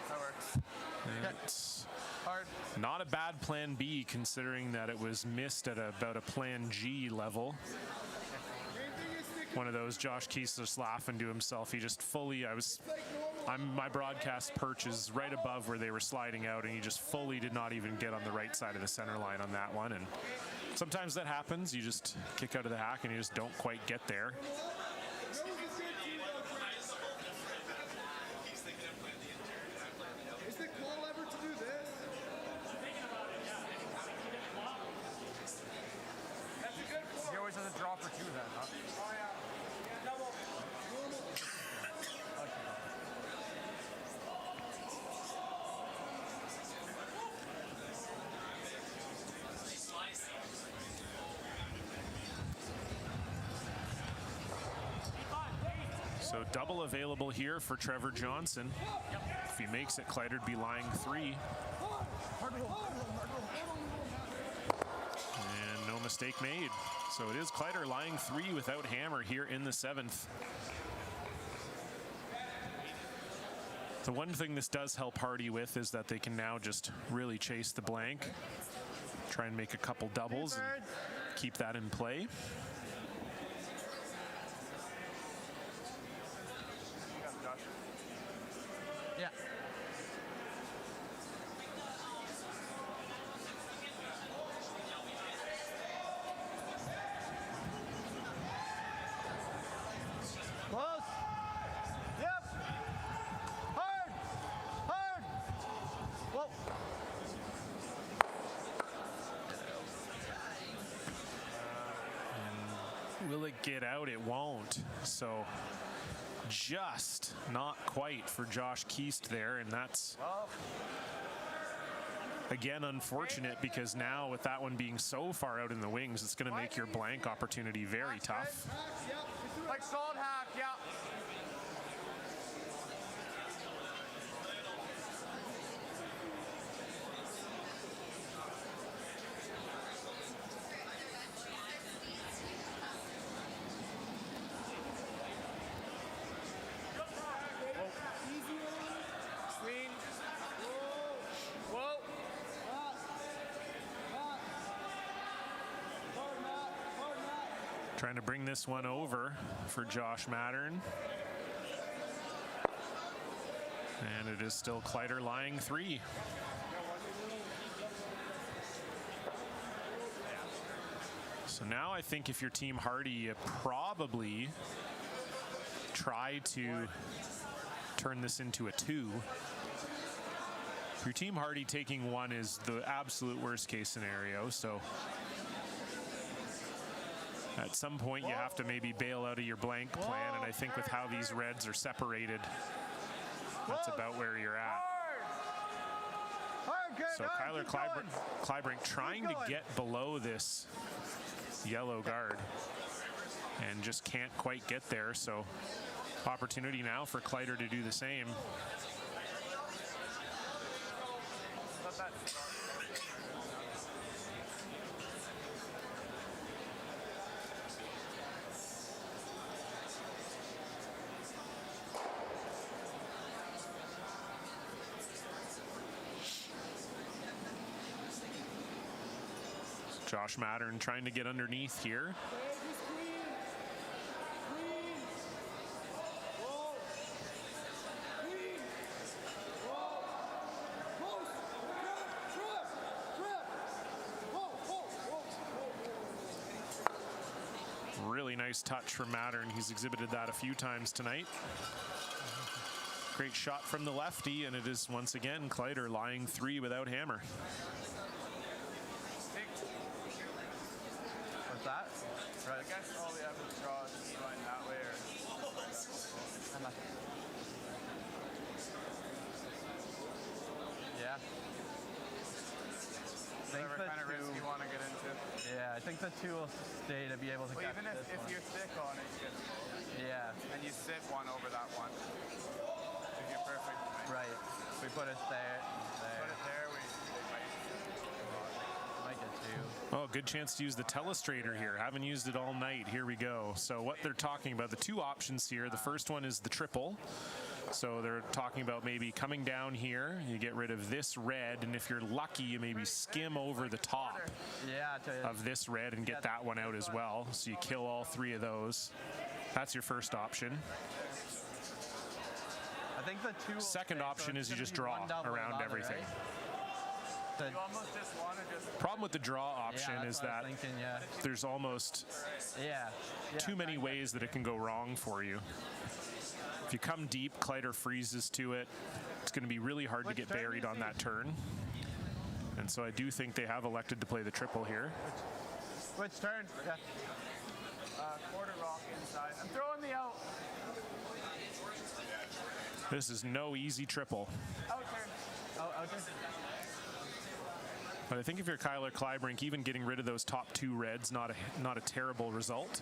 Speaker 2: That works.
Speaker 1: And it's
Speaker 2: Hard.
Speaker 1: not a bad plan B, considering that it was missed at about a plan G level. One of those, Josh Keast just laughing to himself. He just fully, my broadcast perch is right above where they were sliding out, and he just fully did not even get on the right side of the center line on that one. And sometimes that happens. You just kick out of the hack and you just don't quite get there.
Speaker 2: He always has a draw for two then, huh?
Speaker 1: So double available here for Trevor Johnson. If he makes it, Kleiter'd be lying 3. And no mistake made. So it is Kleiter lying 3 without hammer here in the 7th. The one thing this does help Harty with is that they can now just really chase the blank. Try and make a couple doubles and keep that in play.
Speaker 4: Yeah.
Speaker 3: Close! Yep! Hard! Hard! Whoa!
Speaker 1: Will it get out? It won't. So just not quite for Josh Keast there, and that's again unfortunate, because now with that one being so far out in the wings, it's going to make your blank opportunity very tough.
Speaker 2: Like solid hack, yeah. Swing. Whoa.
Speaker 1: Trying to bring this one over for Josh Mattern. And it is still Kleiter lying 3. So now I think if you're Team Harty, you probably try to turn this into a 2. For your Team Harty, taking 1 is the absolute worst case scenario. So at some point you have to maybe bail out of your blank plan, and I think with how these reds are separated, that's about where you're at. So Kyler Kleibrink trying to get below this yellow guard and just can't quite get there. So opportunity now for Kleiter to do the same. Josh Mattern trying to get underneath here. Really nice touch from Mattern. He's exhibited that a few times tonight. Great shot from the lefty, and it is once again Kleiter lying 3 without hammer.
Speaker 4: What's that? Right.
Speaker 2: I guess all the average draws is going that way, or
Speaker 4: Yeah.
Speaker 2: whatever kind of risk you want to get into.
Speaker 4: Yeah, I think the 2 will stay to be able to
Speaker 2: Well,
Speaker 4: catch
Speaker 2: even
Speaker 4: this
Speaker 2: if
Speaker 4: one.
Speaker 2: you're thick on it, you get
Speaker 4: Yeah,
Speaker 2: and you sit one over that one. If you're perfect.
Speaker 4: right. We put it there.
Speaker 2: Put it there, we
Speaker 4: Might get 2.
Speaker 1: Oh, good chance to use the telestrator here. Haven't used it all night. Here we go. So what they're talking about, the 2 options here. The first one is the triple. So they're talking about maybe coming down here, you get rid of this red, and if you're lucky, you maybe skim over the top
Speaker 4: Yeah,
Speaker 1: of this red and get that one out as well. So you kill all 3 of those. That's your first option.
Speaker 4: I think the 2 will
Speaker 1: Second
Speaker 4: stay, so
Speaker 1: option
Speaker 4: it's
Speaker 1: is you
Speaker 4: gonna
Speaker 1: just
Speaker 4: be
Speaker 1: draw
Speaker 4: one double
Speaker 1: around
Speaker 4: another,
Speaker 1: everything.
Speaker 4: Right?
Speaker 2: you almost just want to just
Speaker 1: Problem with the draw option
Speaker 4: Yeah,
Speaker 1: is
Speaker 4: that's what I
Speaker 1: that
Speaker 4: was thinking, yeah.
Speaker 1: there's almost
Speaker 4: Yeah.
Speaker 1: too many ways that it can go wrong for you. If you come deep, Kleiter freezes to it. It's going to be really hard to
Speaker 2: Which
Speaker 1: get
Speaker 2: turn do
Speaker 1: buried
Speaker 2: you
Speaker 1: on
Speaker 2: see?
Speaker 1: that turn. And so I do think they have elected to play the triple here.
Speaker 4: Which turn? Yeah.
Speaker 2: quarter rock inside. I'm throwing the out.
Speaker 1: This is no easy triple.
Speaker 2: Out turn.
Speaker 4: Oh, okay.
Speaker 1: But I think if you're Kyler Kleibrink, even getting rid of those top 2 reds, not a terrible result.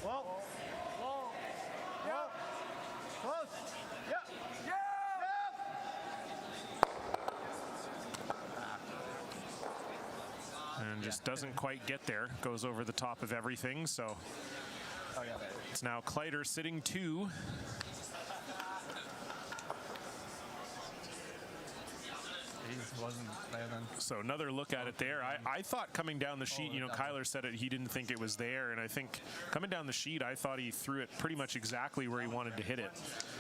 Speaker 3: Whoa. Whoa. Whoa. Close. Yep.
Speaker 2: Yeah!
Speaker 1: And just doesn't quite get there. Goes over the top of everything. So it's now Kleiter sitting 2.
Speaker 4: He wasn't there then.
Speaker 1: So another look at it there. I thought coming down the sheet, you know, Kyler said it, he didn't think it was there. And I think coming down the sheet, I thought he threw it pretty much exactly where he wanted to hit it.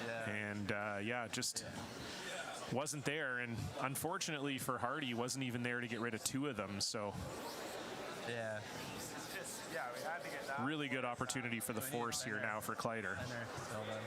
Speaker 4: Yeah.
Speaker 1: And yeah, just wasn't there. And unfortunately for Harty, he wasn't even there to get rid of 2 of them. So
Speaker 4: Yeah.
Speaker 2: Yeah, we had to get that.
Speaker 1: really good opportunity for the force here now for Kleiter.
Speaker 4: Center still then.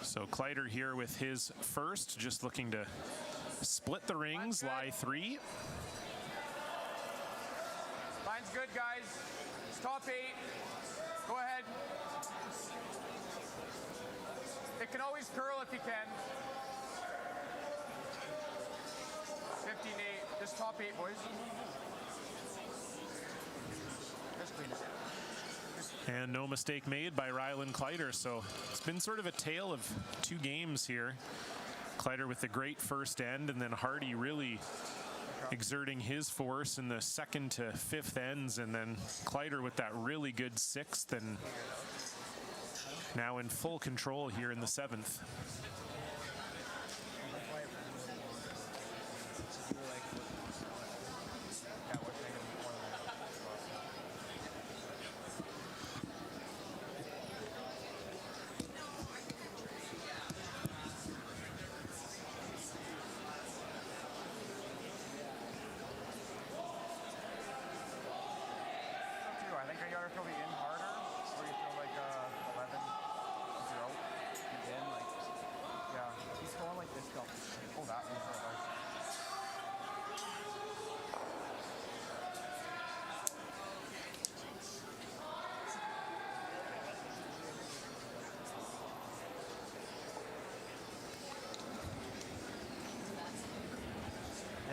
Speaker 1: So Kleiter here with his first, just looking to split the rings, lie 3.
Speaker 2: Line's good, guys. It's top 8. Go ahead. It can always curl if you can. 15-8. Just top 8, boys. Just clean it.
Speaker 1: And no mistake made by Rylan Kleiter. So it's been sort of a tale of 2 games here. Kleiter with the great first end, and then Harty really exerting his force in the 2nd to 5th ends, and then Kleiter with that really good 6th, and now in full control here in the 7th.
Speaker 2: I think you gotta probably in harder, or you feel like 11. If you're out, again, like, yeah. He's going like this stuff. Oh, that one's right there.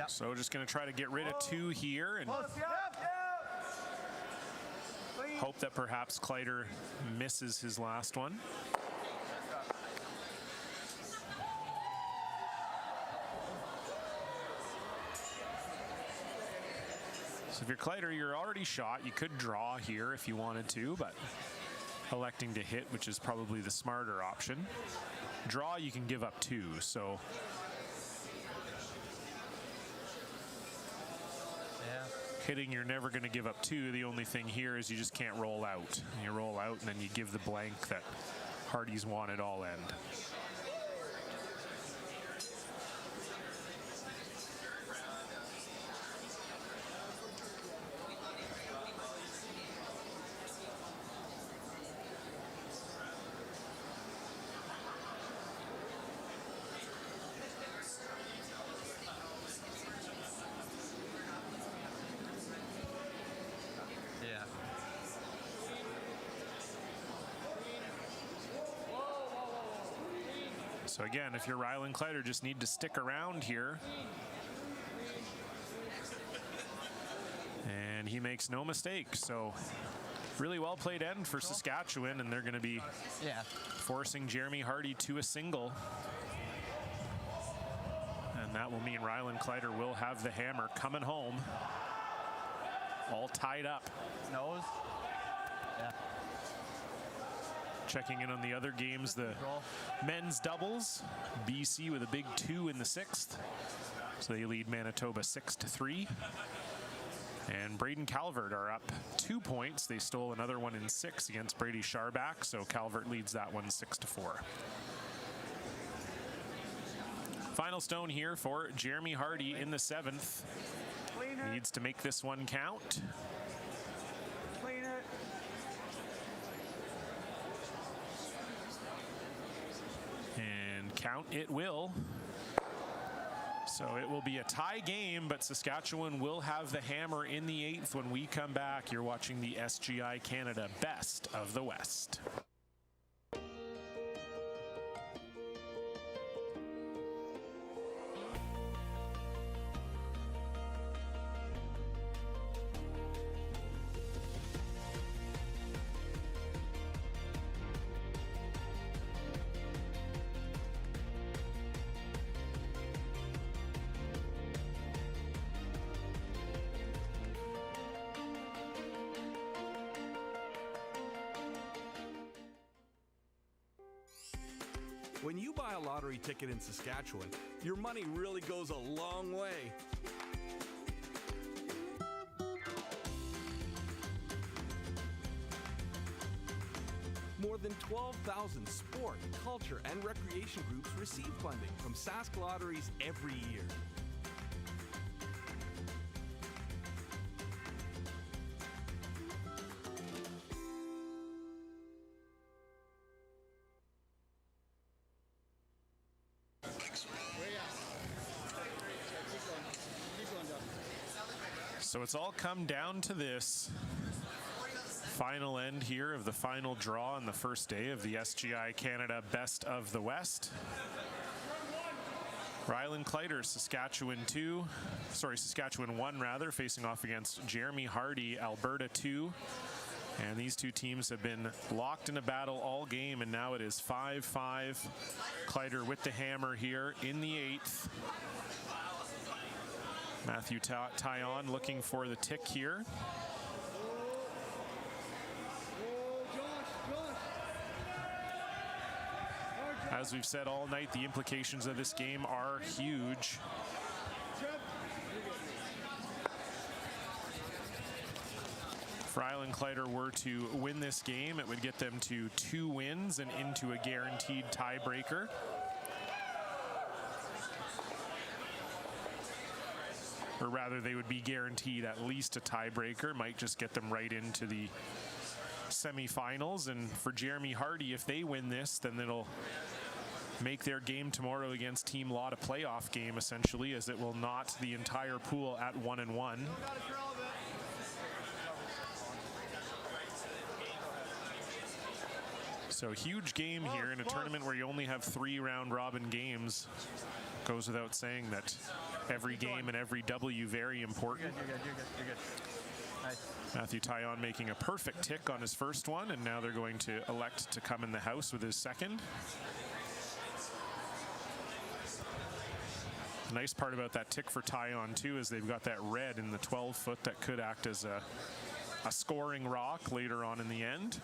Speaker 1: So just going to try to get rid of 2 here and hope that perhaps Kleiter misses his last one. So if you're Kleiter, you're already shot. You could draw here if you wanted to, but electing to hit, which is probably the smarter option. Draw, you can give up 2, so hitting, you're never going to give up 2. The only thing here is you just can't roll out. You roll out and then you give the blank that Harty's wanted all end. So again, if you're Rylan Kleiter, just need to stick around here. And he makes no mistake. So really well played end for Saskatchewan, and they're going to be forcing Jeremy Harty to a single. And that will mean Rylan Kleiter will have the hammer coming home. All tied up.
Speaker 4: Nose. Yeah.
Speaker 1: Checking in on the other games, the men's doubles, BC with a big 2 in the 6th. So they lead Manitoba 6-3. And Braden Calvert are up 2 points. They stole another one in 6 against Brady Scharback, so Calvert leads that one 6-4. Final stone here for Jeremy Harty in the 7th. Needs to make this one count. And count it will. So it will be a tie game, but Saskatchewan will have the hammer in the 8th when we come back. You're watching the SGI Canada Best of the West.
Speaker 8: When you buy a lottery ticket in Saskatchewan, your money really goes a long way. More than 12,000 sport, culture, and recreation groups receive funding from Sask Lotteries every year.
Speaker 1: So it's all come down to this final end here of the final draw on the first day of the SGI Canada Best of the West. Rylan Kleiter, Saskatchewan 1 rather, facing off against Jeremy Harty, Alberta 2. And these two teams have been locked in a battle all game, and now it is 5-5. Kleiter with the hammer here in the 8th. Matthew Taillon looking for the tick here. As we've said all night, the implications of this game are huge. If Rylan Kleiter were to win this game, it would get them to 2 wins and into a guaranteed tiebreaker. Or rather, they would be guaranteed at least a tiebreaker. Might just get them right into the semifinals. And for Jeremy Harty, if they win this, then it'll make their game tomorrow against Team Lot a playoff game, essentially, as it will knot the entire pool at 1-1. So huge game here in a tournament where you only have 3 round-robin games. Goes without saying that every game and every W very important.
Speaker 4: You're good. Nice.
Speaker 1: Matthew Taillon making a perfect tick on his first one, and now they're going to elect to come in the house with his second. The nice part about that tick for Taillon too is they've got that red in the 12-foot that could act as a scoring rock later on in the end.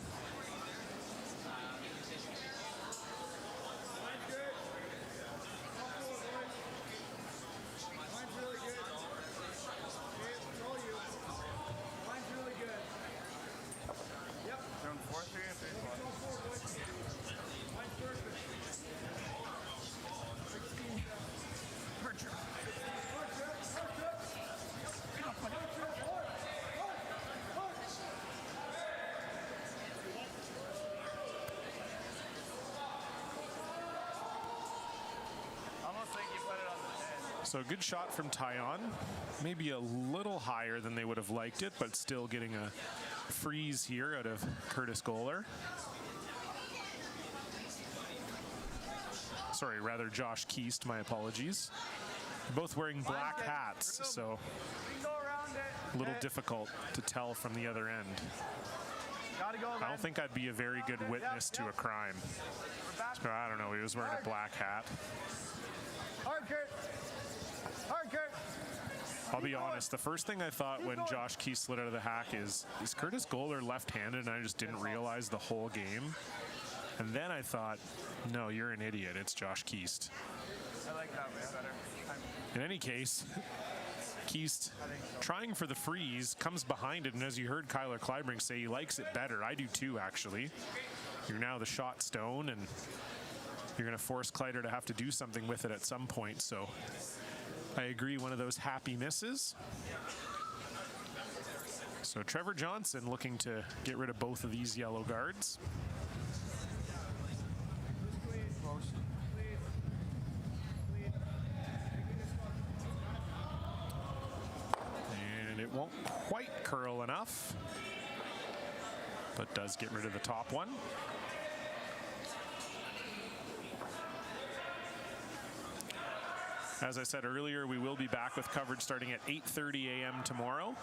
Speaker 1: So a good shot from Tyon. Maybe a little higher than they would have liked it, but still getting a freeze here out of Curtis Goller. Sorry, rather Josh Keast, my apologies. Both wearing black hats, so a little difficult to tell from the other end. I don't think I'd be a very good witness to a crime. So, I don't know, he was wearing a black hat.
Speaker 3: Hard, Kurt. Hard, Kurt.
Speaker 1: I'll be honest, the first thing I thought when Josh Keast slid out of the hack is Curtis Goller left-handed, and I just didn't realize the whole game. And then I thought, no, you're an idiot, it's Josh Keast.
Speaker 2: I like that way better.
Speaker 1: In any case, Keast trying for the freeze, comes behind it, and as you heard Kyler Kleibrink say, he likes it better. I do too, actually. You're now the shot stone, and you're going to force Kleiter to have to do something with it at some point. So I agree, one of those happy misses. So Trevor Johnson looking to get rid of both of these yellow guards. And it won't quite curl enough, but does get rid of the top one. As I said earlier, we will be back with coverage starting at 8:30 a.m. tomorrow.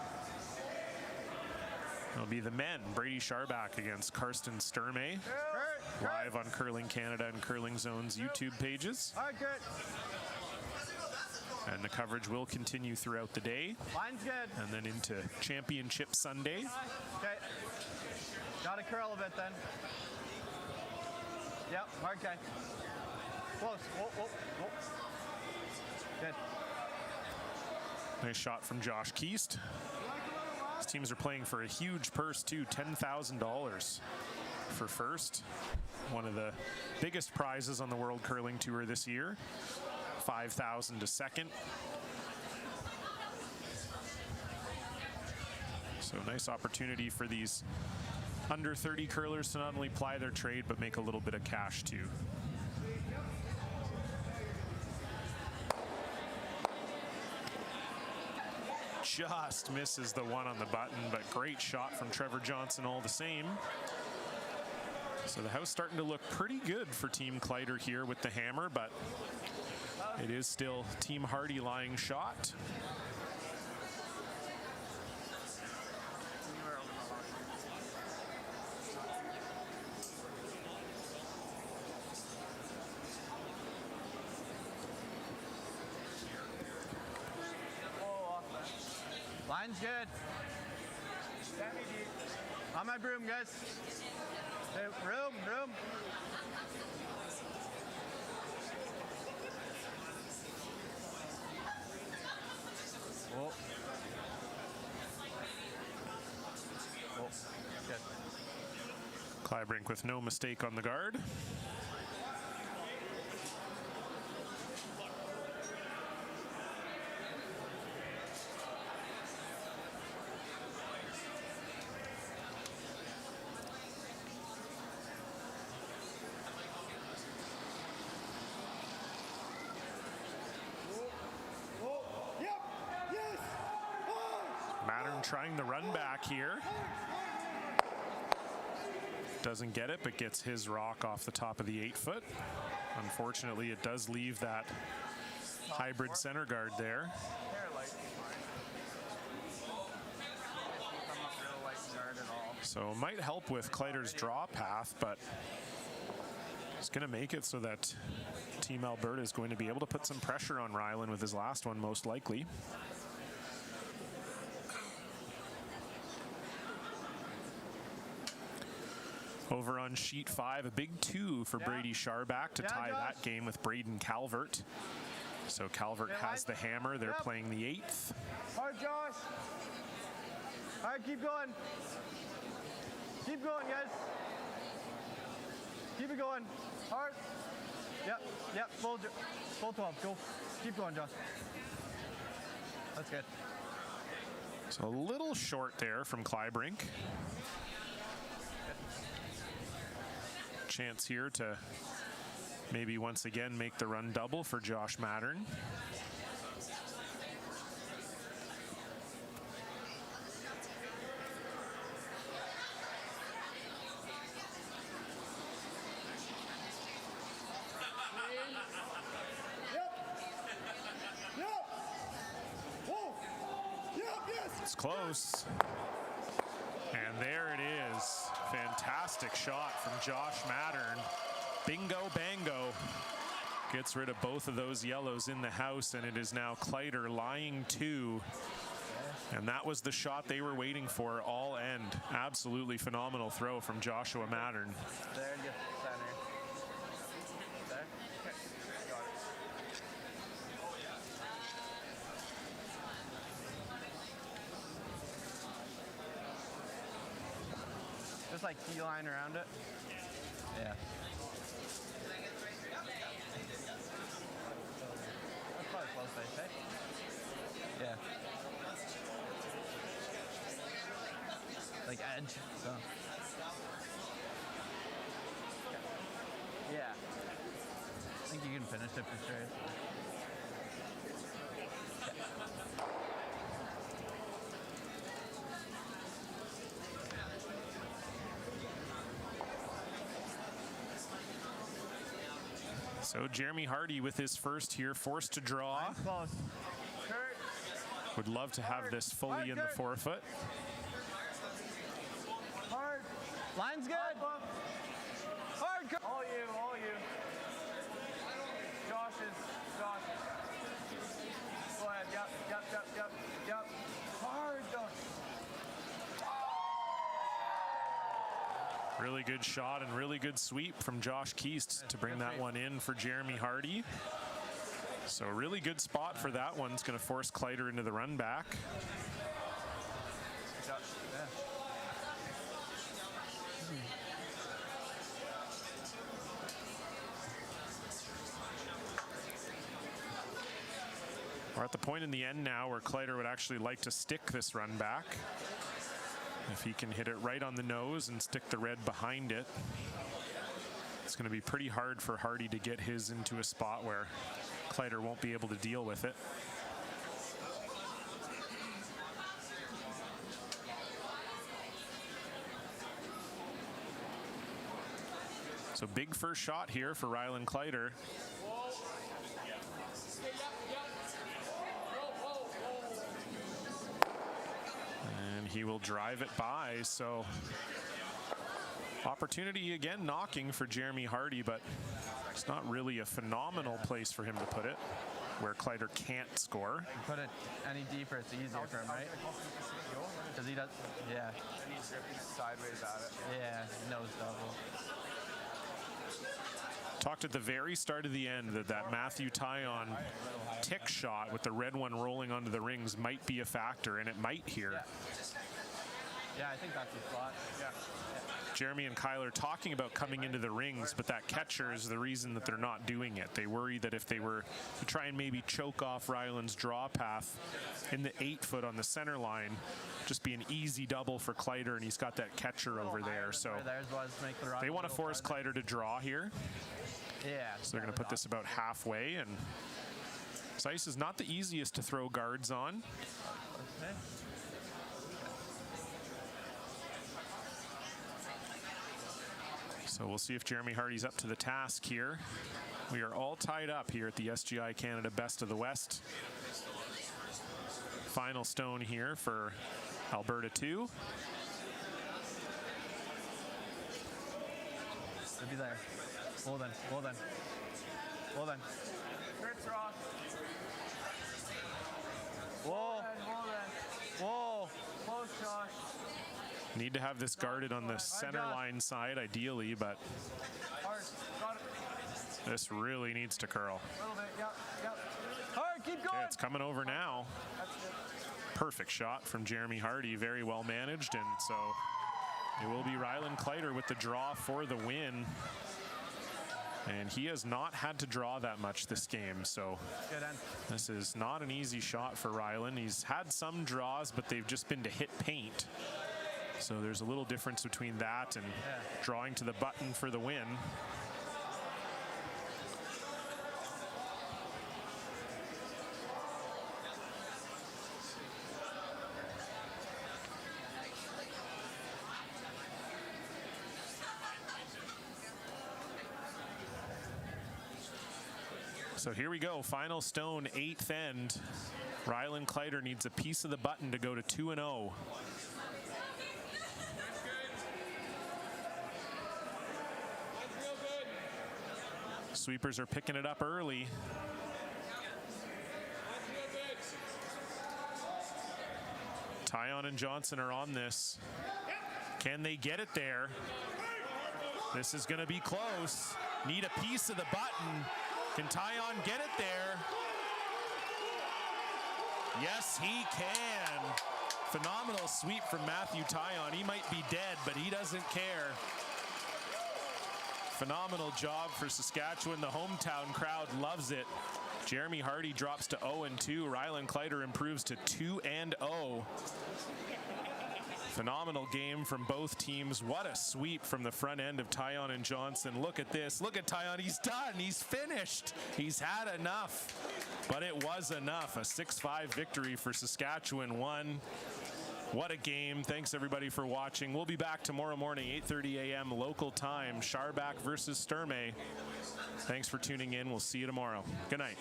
Speaker 1: It'll be the men, Brady Sharbach against Karsten Sturmey, live on Curling Canada and Curling Zone's YouTube pages. And the coverage will continue throughout the day.
Speaker 4: Line's good.
Speaker 1: And then into Championship Sunday.
Speaker 4: Okay. Gotta curl a bit then. Yep, hard guy. Close. Whoa, whoa, whoa. Good.
Speaker 1: Nice shot from Josh Keast. These teams are playing for a huge purse too, $10,000 for first. One of the biggest prizes on the World Curling Tour this year. $5,000 to second. So nice opportunity for these under 30 curlers to not only ply their trade, but make a little bit of cash too. Just misses the one on the button, but great shot from Trevor Johnson all the same. So the house starting to look pretty good for Team Kleiter here with the hammer, but it is still Team Harty lying shot.
Speaker 4: Line's good. On my broom, guys. Hey, room, room. Whoa. Whoa. Good.
Speaker 1: Kleibrink with no mistake on the guard. Trying the run back here. Doesn't get it, but gets his rock off the top of the 8-foot. Unfortunately, it does leave that hybrid center guard there. So it might help with Kleiter's draw path, but it's going to make it so that Team Alberta is going to be able to put some pressure on Ryland with his last one, most likely. Over on sheet 5, a big 2 for Brady Sharbach to tie that game with Braden Calvert. So Calvert has the hammer. They're playing the 8th.
Speaker 3: Hard, Josh. All right, keep going. Keep going, guys. Keep it going. Hard. Yep, full 12. Go. Keep going, Josh.
Speaker 4: That's good.
Speaker 1: So a little short there from Kleibrink. Chance here to maybe once again make the run double for Josh Mattern. It's close. And there it is. Fantastic shot from Josh Mattern. Bingo bango. Gets rid of both of those yellows in the house, and it is now Kleiter lying 2. And that was the shot they were waiting for all end. Absolutely phenomenal throw from Joshua Mattern.
Speaker 4: There, get center. There. Okay. Got it. Just like key line around it. Yeah. That's probably close, I say. Yeah. Like edge. So. Yeah. I think you can finish it for sure.
Speaker 1: So Jeremy Harty with his first here, forced to draw.
Speaker 2: Close.
Speaker 1: Would love to have this fully in the forefoot.
Speaker 2: Hard.
Speaker 4: Line's good.
Speaker 2: Hard. All you. Josh. Go ahead. Yep. Hard, Josh.
Speaker 1: Really good shot and really good sweep from Josh Keast to bring that one in for Jeremy Harty. So really good spot for that one. It's going to force Kleiter into the run back. We're at the point in the end now where Kleiter would actually like to stick this run back. If he can hit it right on the nose and stick the red behind it, it's going to be pretty hard for Harty to get his into a spot where Kleiter won't be able to deal with it. So big first shot here for Rylan Kleiter. And he will drive it by, so opportunity again knocking for Jeremy Harty, but it's not really a phenomenal place for him to put it, where Kleiter can't score.
Speaker 4: You put it any deeper, it's easier for him, right? Because he does, yeah.
Speaker 2: And he's ripping sideways at it.
Speaker 4: Yeah, nose double.
Speaker 1: Talked at the very start of the end that Matthew Tyon tick shot with the red one rolling onto the rings might be a factor, and it might here.
Speaker 4: Yeah, I think that's the spot. Yeah.
Speaker 1: Jeremy and Kyler talking about coming into the rings, but that catcher is the reason that they're not doing it. They worry that if they were to try and maybe choke off Ryland's draw path in the 8-foot on the center line, just be an easy double for Kleiter, and he's got that catcher over there. So they want to force Kleiter to draw here.
Speaker 4: Yeah.
Speaker 1: So they're going to put this about halfway, and this ice is not the easiest to throw guards on.
Speaker 4: Okay.
Speaker 1: So we'll see if Jeremy Harty's up to the task here. We are all tied up here at the SGI Canada Best of the West. Final stone here for Alberta 2.
Speaker 4: It'll be there. Hold on.
Speaker 2: Kurt's Rock.
Speaker 4: Whoa. Whoa.
Speaker 2: Close, Josh.
Speaker 1: Need to have this guarded on the center line side, ideally, but
Speaker 2: Hard. Got it.
Speaker 1: this really needs to curl.
Speaker 2: A little bit. Yep.
Speaker 4: Hard, keep going.
Speaker 1: Okay, it's coming over now.
Speaker 2: That's good.
Speaker 1: Perfect shot from Jeremy Harty, very well managed, and so it will be Rylan Kleiter with the draw for the win. And he has not had to draw that much this game, so this is not an easy shot for Rylan. He's had some draws, but they've just been to hit paint. So there's a little difference between that and drawing to the button for the win. So here we go, final stone, 8th end. Rylan Kleiter needs a piece of the button to go to 2-0. Sweepers are picking it up early. Tyon and Johnson are on this. Can they get it there? This is going to be close. Need a piece of the button. Can Tyon get it there? Yes, he can. Phenomenal sweep from Matthew Tyon. He might be dead, but he doesn't care. Phenomenal job for Saskatchewan. The hometown crowd loves it. Jeremy Harty drops to 0-2. Rylan Kleiter improves to 2-0. Phenomenal game from both teams. What a sweep from the front end of Tyon and Johnson. Look at this. Look at Tyon. He's done. He's finished. He's had enough. But it was enough. A 6-5 victory for Saskatchewan 1. What a game. Thanks, everybody, for watching. We'll be back tomorrow morning, 8:30 a.m. local time. Sharbak versus Sturmey. Thanks for tuning in. We'll see you tomorrow. Good night.